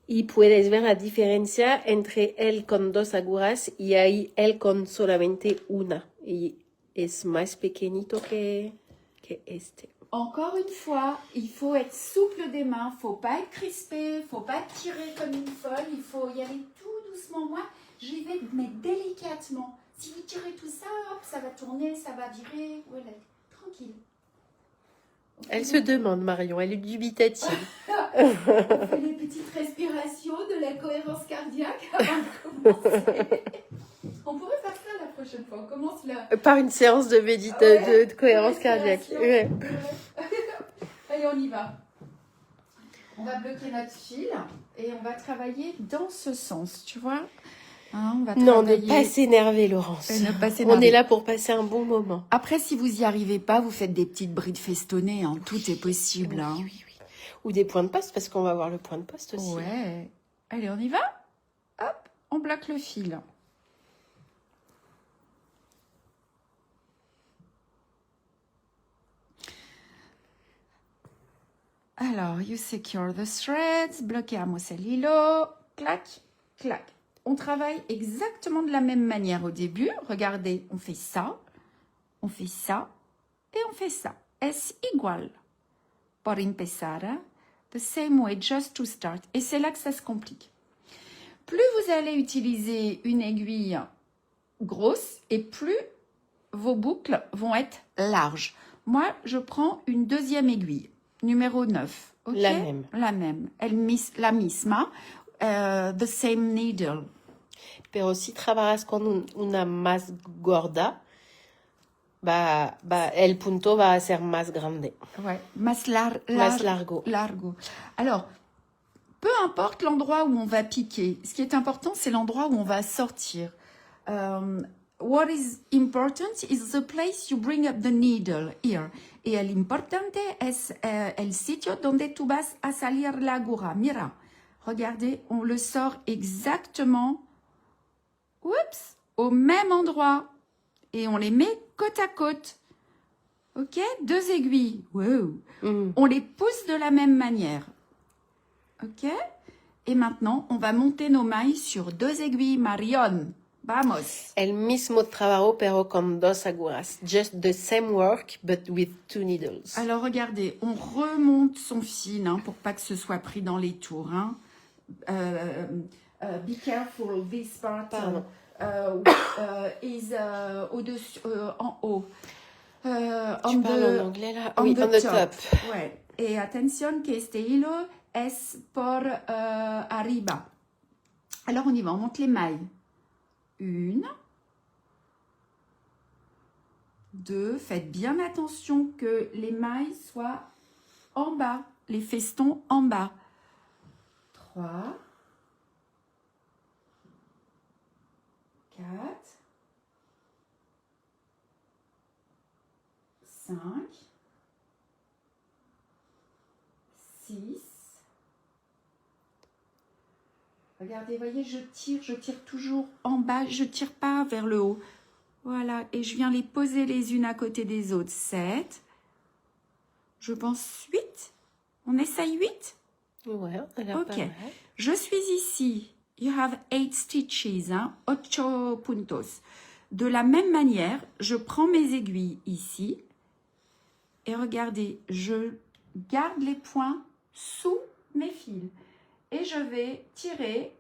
Y puedes ver la diferencia entre él con 2 agujas y ahí él con solamente una. Y es más pequeñito que este. Encore une fois, il faut être souple des mains, il ne faut pas être crispé, il ne faut pas tirer comme une folle, il faut y aller tout doucement. Moi, j'y vais, mais délicatement. Si vous tirez tout ça, hop, ça va tourner, ça va virer. Voilà, tranquille. Elle se demande, Marion, elle est dubitative. On fait des petites respirations, de la cohérence cardiaque avant de commencer. On pourrait faire ça la prochaine fois. On commence là. Par une séance de, de cohérence cardiaque. Ouais. Allez, on y va. On va bloquer notre fil et on va travailler dans ce sens, tu vois. Hein, on va non, ne pas s'énerver, Laurence. On est là pour passer un bon moment. Après, si vous n'y arrivez pas, vous faites des petites brides festonnées. Hein. Tout est possible. Oui, hein. oui. Ou des points de poste, parce qu'on va voir le point de poste aussi. Ouais. Allez, on y va. Hop, on bloque le fil. Alors, you secure the threads, bloqueamos el hilo, clac, clac. On travaille exactement de la même manière au début. Regardez, on fait ça et on fait ça. Es igual. Por empezar, the same way, just to start. Et c'est là que ça se complique. Plus vous allez utiliser une aiguille grosse et plus vos boucles vont être larges. Moi, je prends une deuxième aiguille. Numéro 9. Okay? La même. La misma. The same needle. Pero si trabajas con una más gorda, el punto va a ser más grande. Ouais. Más largo. Alors, peu importe l'endroit où on va piquer. Ce qui est important, c'est l'endroit où on va sortir. What is important is the place you bring up the needle here. Y el importante es el sitio donde tú vas a salir la aguja. Mira, regardez, on le sort exactement au même endroit. Et on les met côte à côte. Ok? 2 aiguilles. Wow. On les pousse de la même manière. Ok? Et maintenant, on va monter nos mailles sur 2 aiguilles. Marion. Vamos. El mismo trabajo, pero con 2 agujas. Just the same work, but with 2 needles. Alors, regardez, on remonte son fil pour pas que ce soit pris dans les tours. Hein. Be careful, this part is au-dessus, en haut. Tu parles en anglais là? Oui, on the top. Ouais. Et attention que este hilo es por arriba. Alors, on y va, on monte les mailles. 1, 2, faites bien attention que les mailles soient en bas, les festons en bas. 3, 4, 5, 6. Regardez, voyez, je tire toujours en bas, je tire pas vers le haut. Voilà, et je viens les poser les unes à côté des autres. 7. Je pense 8. On essaye 8? Ouais, on a l'air Ok. pas mal. Je suis ici. You have 8 stitches, hein, 8 puntos. De la même manière, je prends mes aiguilles ici. Et regardez, je garde les points sous mes fils. Et je vais tirer.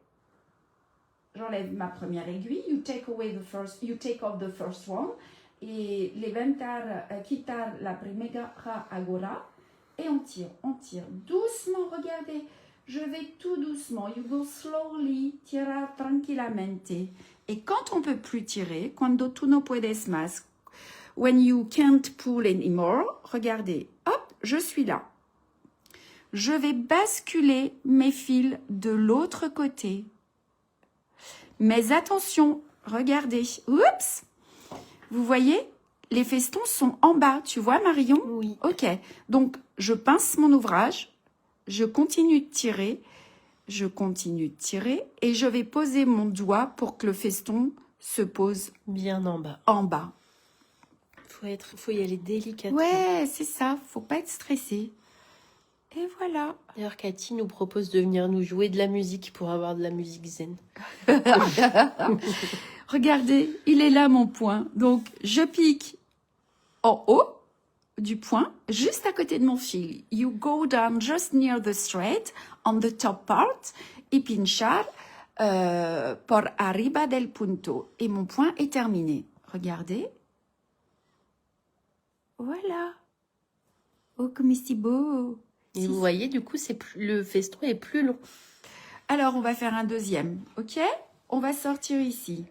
J'enlève ma première aiguille. You take off the first one. Et quitar la primera agora. Et on tire. Doucement, regardez. Je vais tout doucement. You go slowly. Tira tranquillamente. Et quand on peut plus tirer, cuando tú no puedes más, when you can't pull anymore, regardez. Hop, je suis là. Je vais basculer mes fils de l'autre côté. Mais attention, regardez. Oups! Vous voyez, les festons sont en bas. Tu vois, Marion? Oui. Ok. Donc, je pince mon ouvrage. Je continue de tirer. Et je vais poser mon doigt pour que le feston se pose Bien en bas. en bas. Faut y aller délicatement. Ouais, c'est ça. Faut pas être stressé. Et voilà. D'ailleurs, Cathy nous propose de venir nous jouer de la musique pour avoir de la musique zen. Regardez, il est là mon point. Donc, je pique en haut du point, juste à côté de mon fil. You go down just near the thread, on the top part, y pinchar por arriba del punto. Et mon point est terminé. Regardez. Voilà. Oh, comme c'est beau. Et vous voyez, du coup, le feston est plus long. Alors, on va faire un deuxième, ok? On va sortir ici.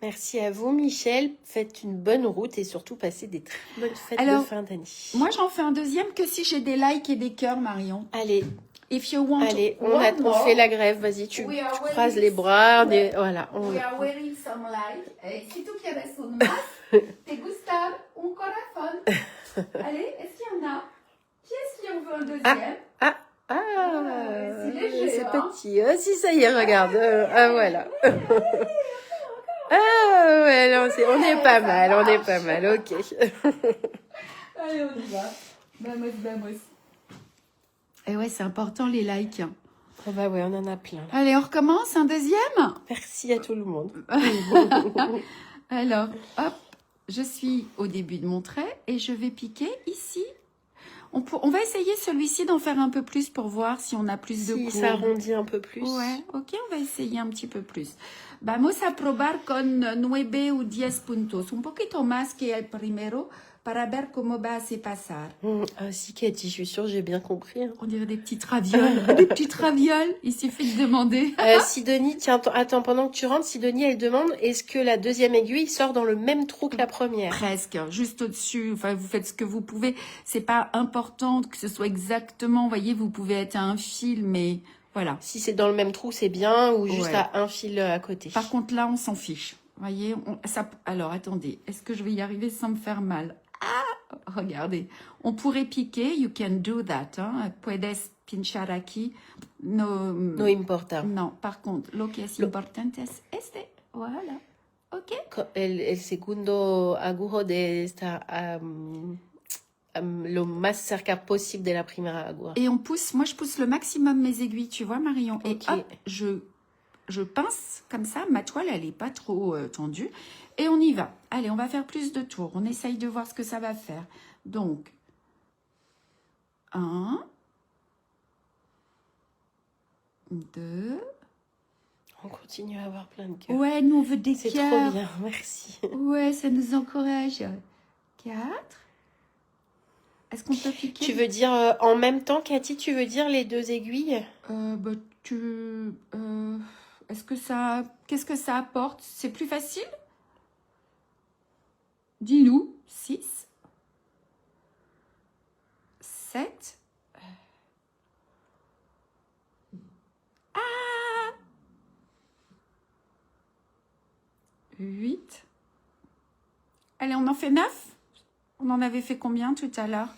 Merci à vous, Michel. Faites une bonne route et surtout passez des très bonnes fêtes de fin d'année. Moi, j'en fais un deuxième que si j'ai des likes et des cœurs, Marion. Allez, If you want on fait la grève. Vas-y, tu croises les bras. Voilà. We are wearing some like. Si tú quieres un más, te gusta un corazón. Allez, est-ce qu'il y en a? Qui est-ce qui en veut un deuxième? C'est léger, c'est hein? petit. Ah, si, ça y est, regarde. Voilà. Ah ouais, non, on est pas mal, ok. Allez, on y va. Vamos. Et ouais, c'est important les likes. Ah bah ouais, on en a plein. Allez, on recommence un deuxième? Merci à tout le monde. Alors, hop, je suis au début de mon trait et je vais piquer ici. On va essayer celui-ci d'en faire un peu plus pour voir si on a plus de courbes. Si ça arrondit un peu plus. Ouais, ok, on va essayer un petit peu plus. Vamos a probar con 9 ou 10 puntos. Un poquito más que el primero para ver cómo va a se pasar. Ah si, Cathy, je suis sûre, j'ai bien compris. Hein. On dirait des petites ravioles. Des petites ravioles, il suffit de demander. Sidonie, tiens, attends, pendant que tu rentres, Sidonie, elle demande, est-ce que la deuxième aiguille sort dans le même trou que la première? Presque, juste au-dessus. Enfin, vous faites ce que vous pouvez. C'est pas important que ce soit exactement, vous voyez, vous pouvez être à un fil, mais voilà. Si c'est dans le même trou, c'est bien, ou juste Ouais. à un fil à côté. Par contre, là, on s'en fiche. Vous voyez, alors, attendez, est-ce que je vais y arriver sans me faire mal? Ah, regardez, on pourrait piquer, you can do that, hein. Puedes pinchar aquí. No importa. Non, par contre, lo que es importante es este. Voilà. Ok. El segundo agujo de esta lo más cerca posible de la primera agua. Et on pousse, moi je pousse le maximum mes aiguilles, tu vois Marion. Et Ok. hop, je pince comme ça, ma toile elle est pas trop tendue. Et on y va. Allez, on va faire plus de tours. On essaye de voir ce que ça va faire. Donc, 1, 2. On continue à avoir plein de cœurs. Ouais, nous on veut des C'est cœurs. trop bien, merci. Ouais, ça nous encourage. 4. Est-ce qu'on peut piquer? Tu veux dire en même temps, Cathy, tu veux dire les deux aiguilles? Qu'est-ce que ça apporte? C'est plus facile? Dis-nous. 6, 7. 8. Allez, on en fait 9? On en avait fait combien tout à l'heure?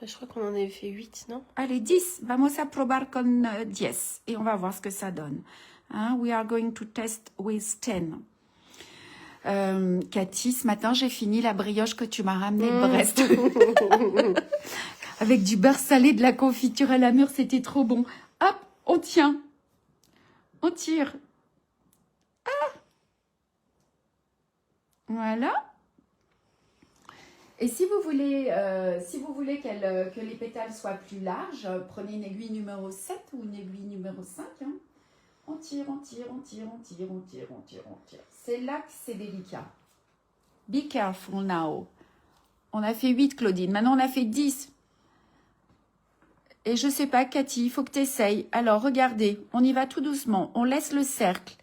Bah, je crois qu'on en avait fait 8, non? Allez, 10. Vamos a probar con 10. Et on va voir ce que ça donne. Hein, we are going to test with 10. Cathy, ce matin, j'ai fini la brioche que tu m'as ramenée de Brest. Avec du beurre salé, de la confiture à la mûre, c'était trop bon. Hop, on tient. On tire. Ah. Voilà. Et si vous voulez, que les pétales soient plus larges, prenez une aiguille numéro 7 ou une aiguille numéro 5. Hein. On tire, on tire, on tire, on tire, on tire, on tire, on tire. C'est là que c'est délicat. Be careful now. On a fait 8, Claudine. Maintenant, on a fait 10. Et je sais pas, Cathy, il faut que tu essayes. Alors, regardez, on y va tout doucement. On laisse le cercle.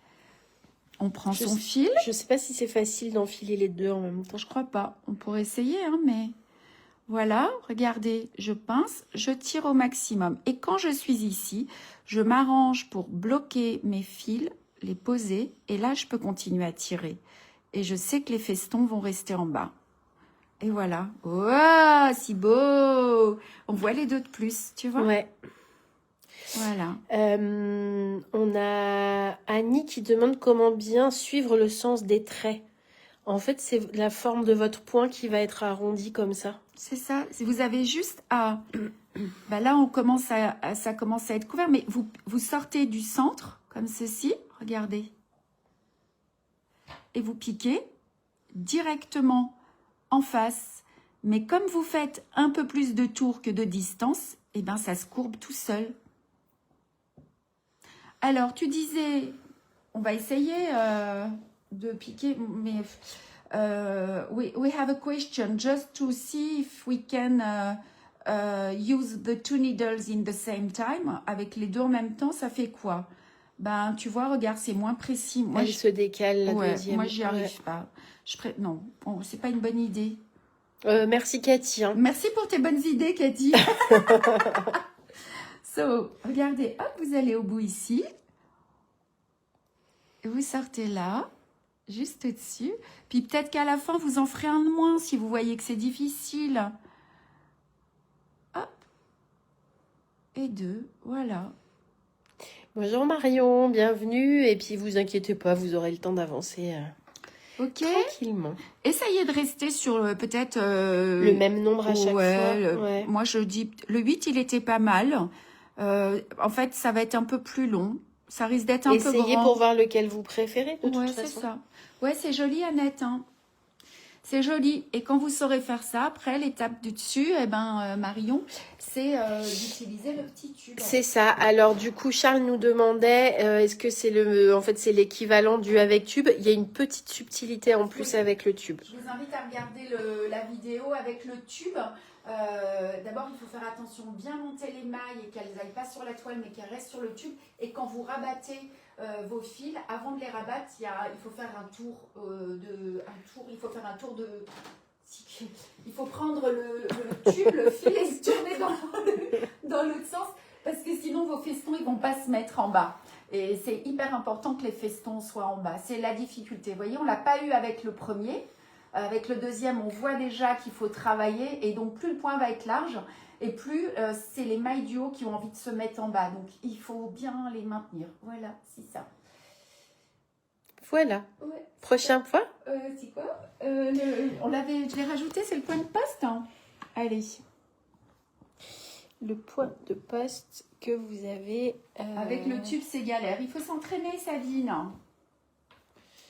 On prend son fil. Je sais pas si c'est facile d'enfiler les deux en même temps. Je crois pas. On pourrait essayer, hein, mais... Voilà, regardez, je pince, je tire au maximum. Et quand je suis ici, je m'arrange pour bloquer mes fils, les poser. Et là, je peux continuer à tirer. Et je sais que les festons vont rester en bas. Et voilà. Waouh, si beau! On voit les deux de plus, tu vois? Ouais. Voilà. On a Annie qui demande comment bien suivre le sens des traits. En fait, c'est la forme de votre poing qui va être arrondie comme ça. C'est ça. Si vous avez juste à... Bah là, on commence ça commence à être couvert. Mais vous sortez du centre, comme ceci. Regardez. Et vous piquez directement en face. Mais comme vous faites un peu plus de tours que de distance, eh ben, ça se courbe tout seul. Alors, tu disais... On va essayer de piquer, mais... we have a question just to see if we can use the two needles in the same time. Avec les deux en même temps, ça fait quoi? Ben, tu vois, regarde, c'est moins précis. Moi, Elle se décale, la deuxième. Moi, j'y arrive pas. Non, c'est pas une bonne idée. Merci, Cathy. Hein. Merci pour tes bonnes idées, Cathy. So, regardez, hop, vous allez au bout ici. Et vous sortez là. Juste au-dessus. Puis peut-être qu'à la fin, vous en ferez un de moins si vous voyez que c'est difficile. Hop. Et 2. Voilà. Bonjour Marion, bienvenue. Et puis vous inquiétez pas, vous aurez le temps d'avancer Ok. tranquillement. Essayez de rester sur peut-être... le même nombre à chaque fois. Ouais. Moi, je dis... Le 8, il était pas mal. En fait, ça va être un peu plus long. Ça risque d'être un peu grand. Essayez pour voir lequel vous préférez, de toute façon. Ouais, c'est ça. Ouais, c'est joli, Annette. Hein. C'est joli. Et quand vous saurez faire ça, après, l'étape du dessus, eh ben, Marion, c'est d'utiliser le petit tube. C'est ça. Alors, du coup, Charles nous demandait, est-ce que c'est en fait, c'est l'équivalent du avec tube? Il y a une petite subtilité en plus avec le tube. Je vous invite à regarder la vidéo avec le tube. D'abord, il faut faire attention, bien monter les mailles et qu'elles n'aillent pas sur la toile, mais qu'elles restent sur le tube. Et quand vous rabattez vos fils, avant de les rabattre, il faut faire un tour il faut prendre le tube, le fil et se tourner dans l'autre sens, parce que sinon vos festons ils vont pas se mettre en bas. Et c'est hyper important que les festons soient en bas. C'est la difficulté. Vous voyez, on l'a pas eu avec le premier. Avec le deuxième, on voit déjà qu'il faut travailler. Et donc, plus le point va être large, et plus c'est les mailles du haut qui ont envie de se mettre en bas. Donc, il faut bien les maintenir. Voilà, c'est ça. Voilà. Ouais, prochain point. C'est quoi je l'ai rajouté, c'est le point de poste. Hein. Allez. Le point de poste que vous avez... Avec le tube, c'est galère. Il faut s'entraîner, Sabine.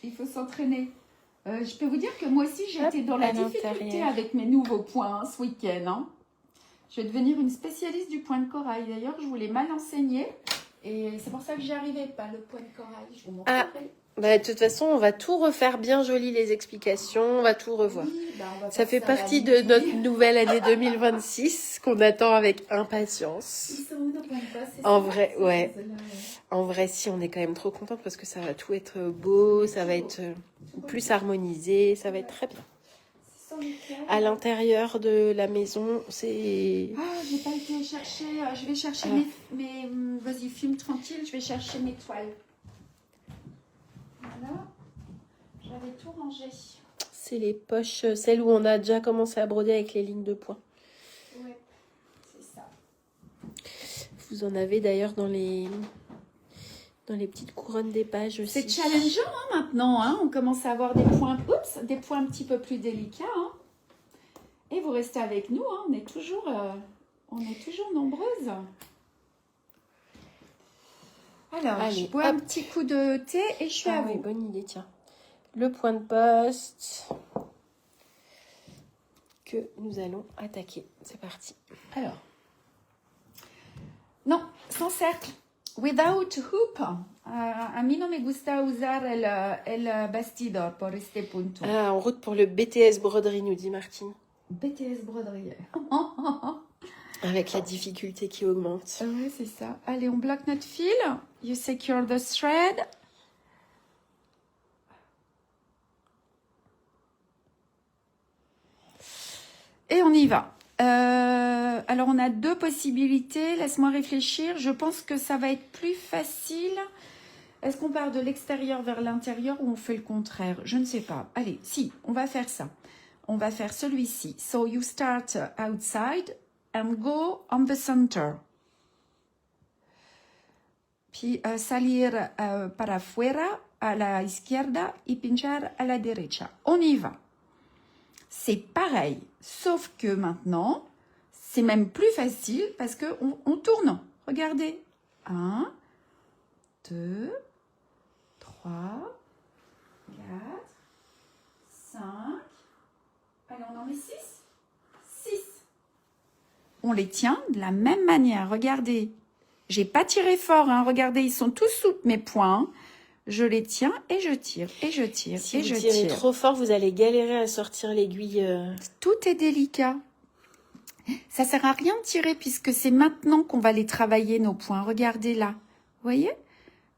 Il faut s'entraîner. Je peux vous dire que moi aussi, j'ai été dans la difficulté avec mes nouveaux points ce week-end. Hein. Je vais devenir une spécialiste du point de corail. D'ailleurs, je voulais mal enseigner. Et c'est pour ça que j'y arrivais pas, le point de corail. Je vous montrerai. Bah, de toute façon, on va tout refaire bien joli, les explications. On va tout revoir. Oui, ça fait partie de notre nouvelle année 2026 qu'on attend avec impatience. Ils sont où nos points de poste? En vrai, ouais. En vrai, si, on est quand même trop contente parce que ça va tout être beau, ça va être plus harmonisé, ça va être très bien. À l'intérieur de la maison, c'est... Ah, j'ai pas été chercher, je vais chercher mes... Vas-y, filme tranquille, je vais chercher mes toiles. Voilà, j'avais tout rangé. C'est les poches, celles où on a déjà commencé à broder avec les lignes de points. Ouais. Vous en avez d'ailleurs dans les petites couronnes des pages aussi. C'est challengeant maintenant, hein. On commence à avoir des points un petit peu plus délicats. Hein. Et vous restez avec nous, hein. On est toujours nombreuses. Alors, allez, je bois un petit coup de thé et je suis à vous. Oui, bonne idée, tiens. Le point de poste que nous allons attaquer. C'est parti. Alors, non, sans cercle. Without hoop. A mí no me gusta usar el bastidor por este punto. En route pour le BTS broderie, nous dit Martine. BTS broderie. Avec la difficulté qui augmente. Oui, c'est ça. Allez, on bloque notre fil. You secure the thread. Et on y va. Alors, on a deux possibilités. Laisse-moi réfléchir. Je pense que ça va être plus facile. Est-ce qu'on part de l'extérieur vers l'intérieur ou on fait le contraire? Je ne sais pas. Allez, si, on va faire ça. On va faire celui-ci. So, you start outside and go on the center. Puis, salir para afuera, a la izquierda y pinchar a la derecha. On y va. C'est pareil, sauf que maintenant, c'est même plus facile parce qu'on tourne. Regardez. 1, 2, 3, 4, 5. Allez, on en met 6. 6. On les tient de la même manière. Regardez. J'ai pas tiré fort. Hein. Regardez, ils sont tous souples, mes poings. Je les tiens et je tire, et je tire, si et je vous tirez tire. trop fort, vous allez galérer à sortir l'aiguille. Tout est délicat. Ça sert à rien de tirer puisque c'est maintenant qu'on va les travailler, nos points. Regardez là. Vous voyez?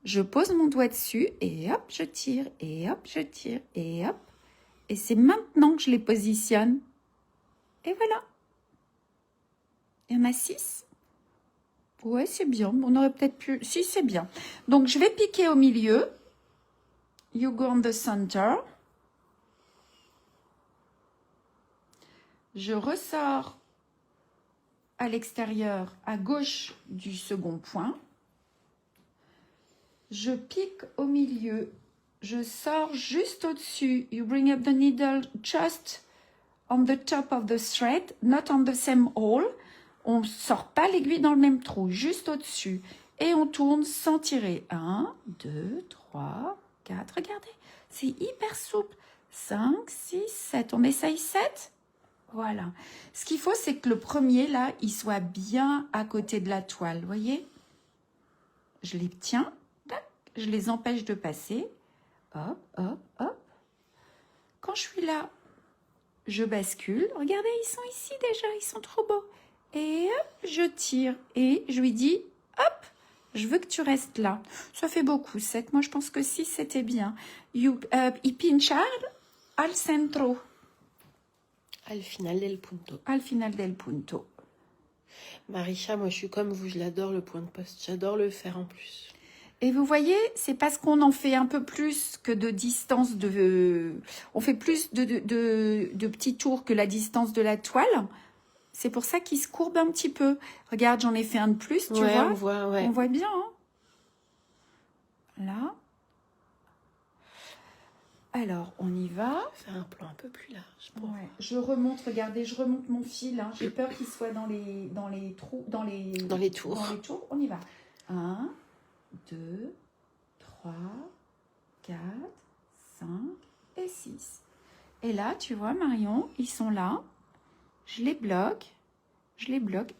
Je pose mon doigt dessus et hop, je tire, et hop, je tire, et hop. Et c'est maintenant que je les positionne. Et voilà. Il y en a 6. Ouais, c'est bien. On aurait peut-être pu... Si, c'est bien. Donc, je vais piquer au milieu. You go on the center. Je ressors à l'extérieur, à gauche du second point. Je pique au milieu. Je sors juste au-dessus. You bring up the needle just on the top of the thread, not on the same hole. On ne sort pas l'aiguille dans le même trou, juste au-dessus. Et on tourne sans tirer. 1, 2, 3, 4. Regardez, c'est hyper souple. 5, 6, 7. On essaye 7. Voilà. Ce qu'il faut, c'est que le premier, là, il soit bien à côté de la toile. Vous voyez? Je les tiens. Tac, je les empêche de passer. Hop, hop, hop. Quand je suis là, je bascule. Regardez, ils sont ici déjà. Ils sont trop beaux. Et hop, je tire. Et je lui dis, hop, je veux que tu restes là. Ça fait beaucoup, 7. Moi, je pense que 6, c'était bien. Y pinchar al centro. Al final del punto. Al final del punto. Marisha, moi, je suis comme vous. Je l'adore, le point de poste. J'adore le faire en plus. Et vous voyez, c'est parce qu'on en fait un peu plus que de distance de... On fait plus de petits tours que la distance de la toile. C'est pour ça qu'il se courbe un petit peu. Regarde, j'en ai fait un de plus, tu vois. On voit, ouais. On voit bien, hein. Là. Alors, on y va. Faire un plan un peu plus large. Ouais. Je remonte, regardez, je remonte mon fil. Hein. J'ai peur qu'il soit dans les trous, dans les tours. Dans les tours. On y va. 1, 2, 3, 4, 5 et 6. Et là, tu vois, Marion, ils sont là. Je les bloque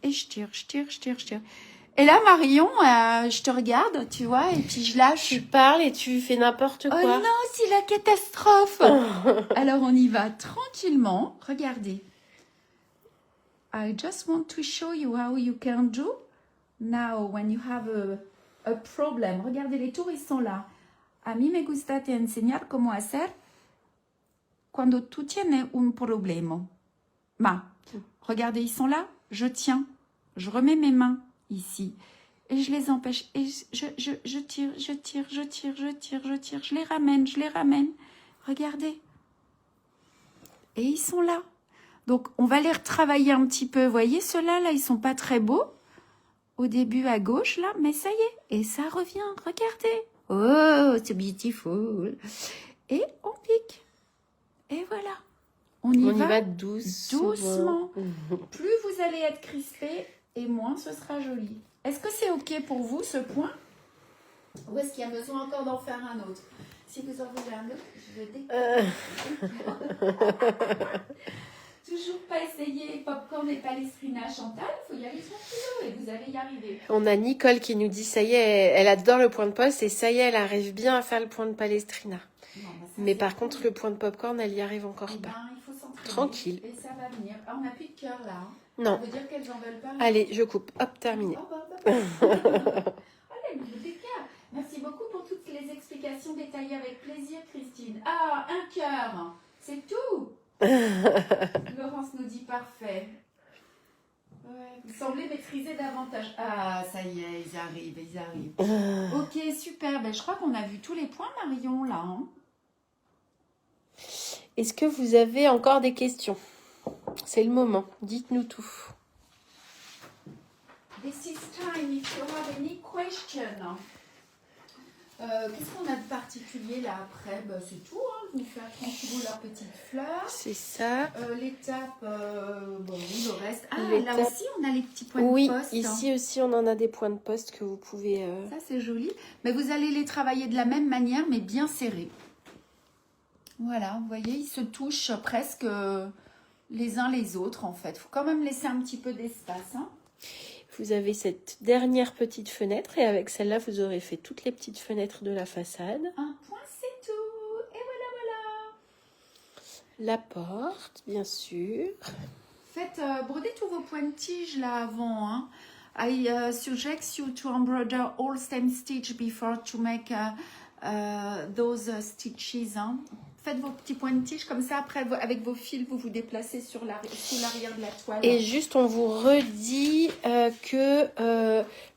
et je tire. Et là, Marion, je te regarde, tu vois, et puis je lâche. Tu parles et tu fais n'importe quoi. Oh non, c'est la catastrophe. Alors, on y va tranquillement. Regardez. I just want to show you how you can do now when you have a problem. Regardez, les tours, ils sont là. A mí me gusta te enseñar cómo hacer cuando tú tienes un problema. Regardez, ils sont là. Je tiens. Je remets mes mains ici. Et je les empêche. Et je tire. Je les ramène. Regardez. Et ils sont là. Donc, on va les retravailler un petit peu. Vous voyez, ceux-là, là, ils sont pas très beaux. au début à gauche là, mais ça y est, et ça revient, regardez. Oh, c'est beautiful. Et on pique. Et voilà. On y va doucement. Plus vous allez être crispé, et moins ce sera joli. Est-ce que c'est OK pour vous, ce point? Ou est-ce qu'il y a besoin encore d'en faire un autre? Si vous en voulez un autre, je vais Toujours pas essayer popcorn et palestrina, Chantal. Il faut y aller tranquillo et vous allez y arriver. On a Nicole qui nous dit, ça y est, elle adore le point de poste et ça y est, elle arrive bien à faire le point de palestrina. Non, bah ça, mais par contre, le point de popcorn, elle y arrive encore eh pas. ben, il faut s'entraîner. Tranquille. Et ça va venir. Ah, on n'a plus de cœur là. Hein. Non. Ça veut dire qu'elles en veulent pas. Allez, je coupe. Hop, terminé. Oh, allez, le des cœurs. Merci beaucoup pour toutes les explications détaillées avec plaisir, Christine. Ah, un cœur. C'est tout. Laurence nous dit parfait. Ouais, vous semblez maîtriser davantage. Ah, ça y est, ils arrivent. Ok, super. Ben, je crois qu'on a vu tous les points, Marion, là. Hein. Est-ce que vous avez encore des questions? C'est le moment. Dites-nous tout. This is time if you have any question. Qu'est-ce qu'on a de particulier là après? Ben, c'est tout, hein. Vous faire tranquillement leurs petites fleurs. C'est ça. L'étape, bon, oui, le reste. Ah, L'étape... là aussi, on a les petits points de poste. Oui, ici aussi, on en a des points de poste que vous pouvez... Ça, c'est joli. Mais vous allez les travailler de la même manière, mais bien serrés. Voilà, vous voyez, ils se touchent presque les uns les autres, en fait. Il faut quand même laisser un petit peu d'espace, hein. Vous avez cette dernière petite fenêtre et avec celle-là, vous aurez fait toutes les petites fenêtres de la façade. Un point, c'est tout. Et voilà. La porte, bien sûr. Faites broder tous vos points de tige là avant. Hein. I suggest you to embroider all stem stitch before to make those stitches. Hein. Faites vos petits points de tige comme ça. Après, avec vos fils, vous vous déplacez sous l'arrière de la toile. Et juste, on vous redit que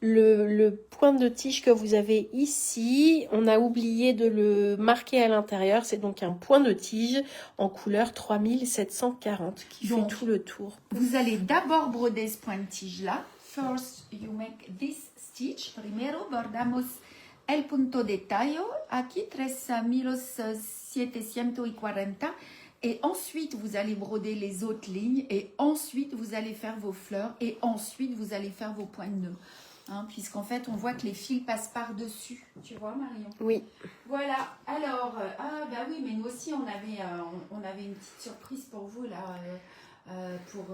le point de tige que vous avez ici, on a oublié de le marquer à l'intérieur. C'est donc un point de tige en couleur 3740 qui fait tout le tour. Vous allez d'abord broder ce point de tige là. First, you make this stitch. Primero bordamos el punto de tallo. Aquí 3740. Et ensuite, vous allez broder les autres lignes. Et ensuite, vous allez faire vos fleurs. Et ensuite, vous allez faire vos points de nœud. Hein, puisqu'en fait, on voit que les fils passent par-dessus. Tu vois, Marion? Oui. Voilà. Alors, bah oui, mais nous aussi, on avait une petite surprise pour vous, là, pour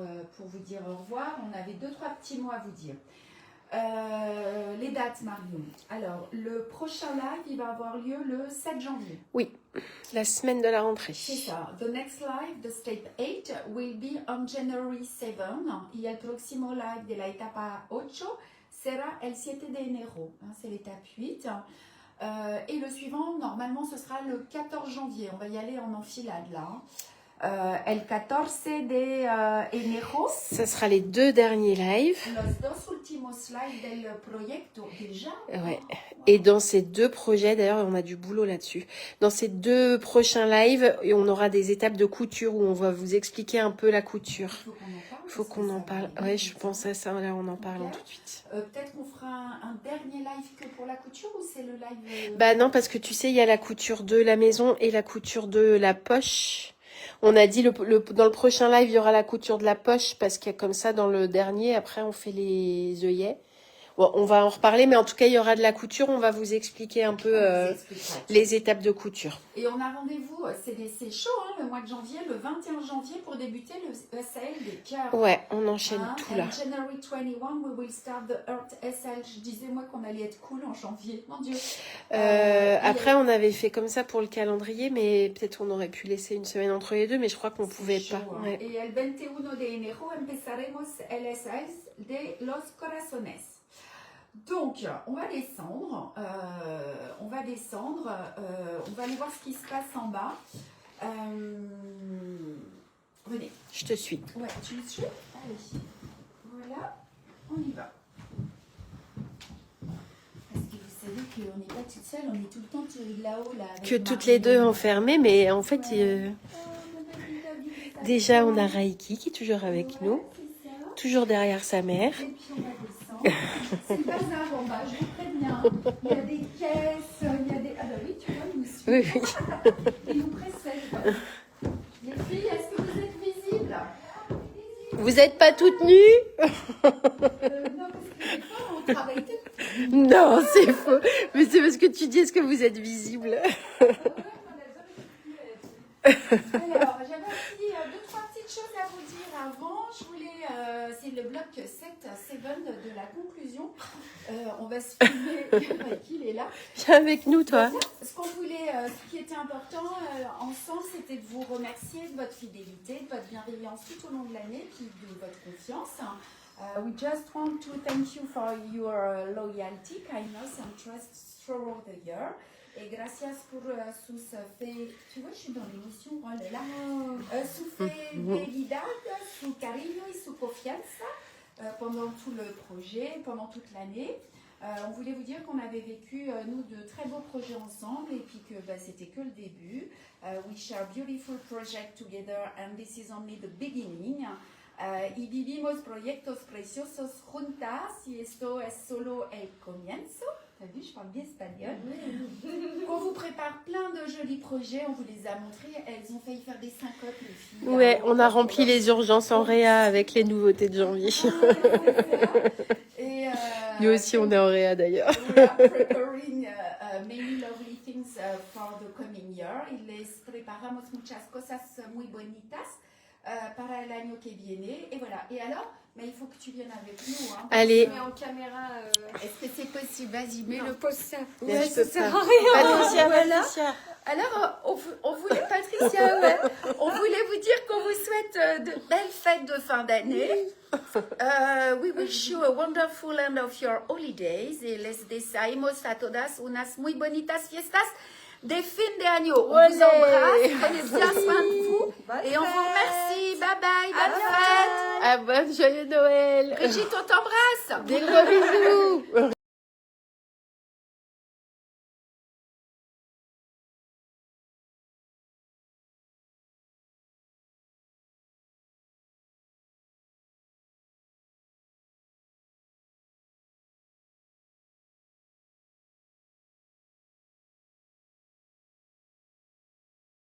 vous dire au revoir. On avait 2-3 petits mots à vous dire. Les dates, Marion. Alors, le prochain live, il va avoir lieu le 7 janvier. Oui, la semaine de la rentrée. C'est ça. The next live, the step 8, will be on January 7. Y el próximo live de la etapa 8 sera el 7 de enero. C'est l'étape 8. Et le suivant, normalement, ce sera le 14 janvier. On va y aller en enfilade, là. El 14 de enero. Ça sera les 2 derniers lives. Los dos últimos lives del proyecto, déjà. Ouais. Et dans ces 2 projets, d'ailleurs, on a du boulot là-dessus. Dans ces 2 prochains lives, on aura des étapes de couture où on va vous expliquer un peu la couture. Il faut qu'on en parle. Ouais, je pense à ça. Là, on en parle tout de suite. Peut-être qu'on fera un dernier live que pour la couture ou c'est le live... Bah non, parce que tu sais, il y a la couture de la maison et la couture de la poche. On a dit dans le prochain live, il y aura la couture de la poche parce qu'il y a comme ça dans le dernier. Après, on fait les œillets. Bon, on va en reparler, mais en tout cas, il y aura de la couture. On va vous expliquer un peu les étapes de couture. Et on a rendez-vous, c'est chaud, hein, le mois de janvier, le 21 janvier pour débuter le SL des cœurs. Ouais, on enchaîne tout là. January 21, we will start the Earth SL. Je disais, moi, qu'on allait être cool en janvier. Mon Dieu. Après, on avait fait comme ça pour le calendrier, mais peut-être on aurait pu laisser une semaine entre les deux, mais je crois qu'on pouvait chaud, pas. Hein. Ouais. Et el 21 de enero empezaremos el SL de los corazones. Donc, on va descendre, on va aller voir ce qui se passe en bas. Venez. Je te suis. Ouais, tu me suis? Allez. Voilà, on y va. Parce que vous savez qu'on n'est pas toute seule, on est tout le temps là-haut. Là, que toutes les deux enfermées, mais en fait, déjà, on a Raiki qui est toujours avec nous. toujours derrière sa mère. Et puis on va descendre. C'est le bazar en bas, je vous préviens. Il y a des caisses, il y a des... Ah bah oui, tu vois, ils nous suivent. Oui, oui. Ils nous précèdent. Les filles, est-ce que vous êtes visibles? Vous n'êtes pas toutes nues? Non, parce que des fois, on travaille tout. Non, c'est faux. Mais c'est parce que tu dis, est-ce que vous êtes visible? Alors, j'avais aussi deux, trois petites choses à vous dire avant. Je voulais, c'est le bloc 7 de la conclusion. On va se filmer, qu'il est là. Viens avec nous, toi. Ce qu'on voulait, ce qui était important ensemble, c'était de vous remercier de votre fidélité, de votre bienveillance tout au long de l'année, puis de votre confiance. We just want to thank you for your loyalty, kindness and trust throughout the year. Et gracias por sus fe... Tu vois, je suis dans l'émotion, oh là là. Su fidelidad, su cariño y su confianza pendant tout le projet, pendant toute l'année. On voulait vous dire qu'on avait vécu, nous, de très beaux projets ensemble et puis que c'était que le début. We share beautiful project together and this is only the beginning. Y vivimos proyectos preciosos juntas y esto es solo el comienzo. T'as vu, je parle bien espagnol. On vous prépare plein de jolis projets, on vous les a montrés. Elles ont failli faire des syncopes, les filles. Ouais, on a rempli les urgences en réa avec les nouveautés de janvier. Et, Nous aussi, on est en réa d'ailleurs. We are preparing many lovely things for the coming year. Y les preparamos muchas cosas muy bonitas para el año que viene. Et voilà. Et alors, mais il faut que tu viennes avec nous. Hein, Allez. Mais en caméra. est-ce que c'est possible? Vas-y, mets Non, le pose ça. Ouais, ça je peux sert pas. à rien. Patricia, Voilà. Patricia. Alors, on voulait, Patricia, ouais, on voulait vous dire qu'on vous souhaite de belles fêtes de fin d'année. We wish you a wonderful end of your holidays. Et les deseamos a todas unas muy bonitas fiestas de fin de año. On Olé. vous embrasse, prenez bien soin de vous. Bonne Et on vous fête. remercie. Bye bye, À bonne bientôt. fête. À bon joyeux Noël. Brigitte, on t'embrasse. Des gros bisous.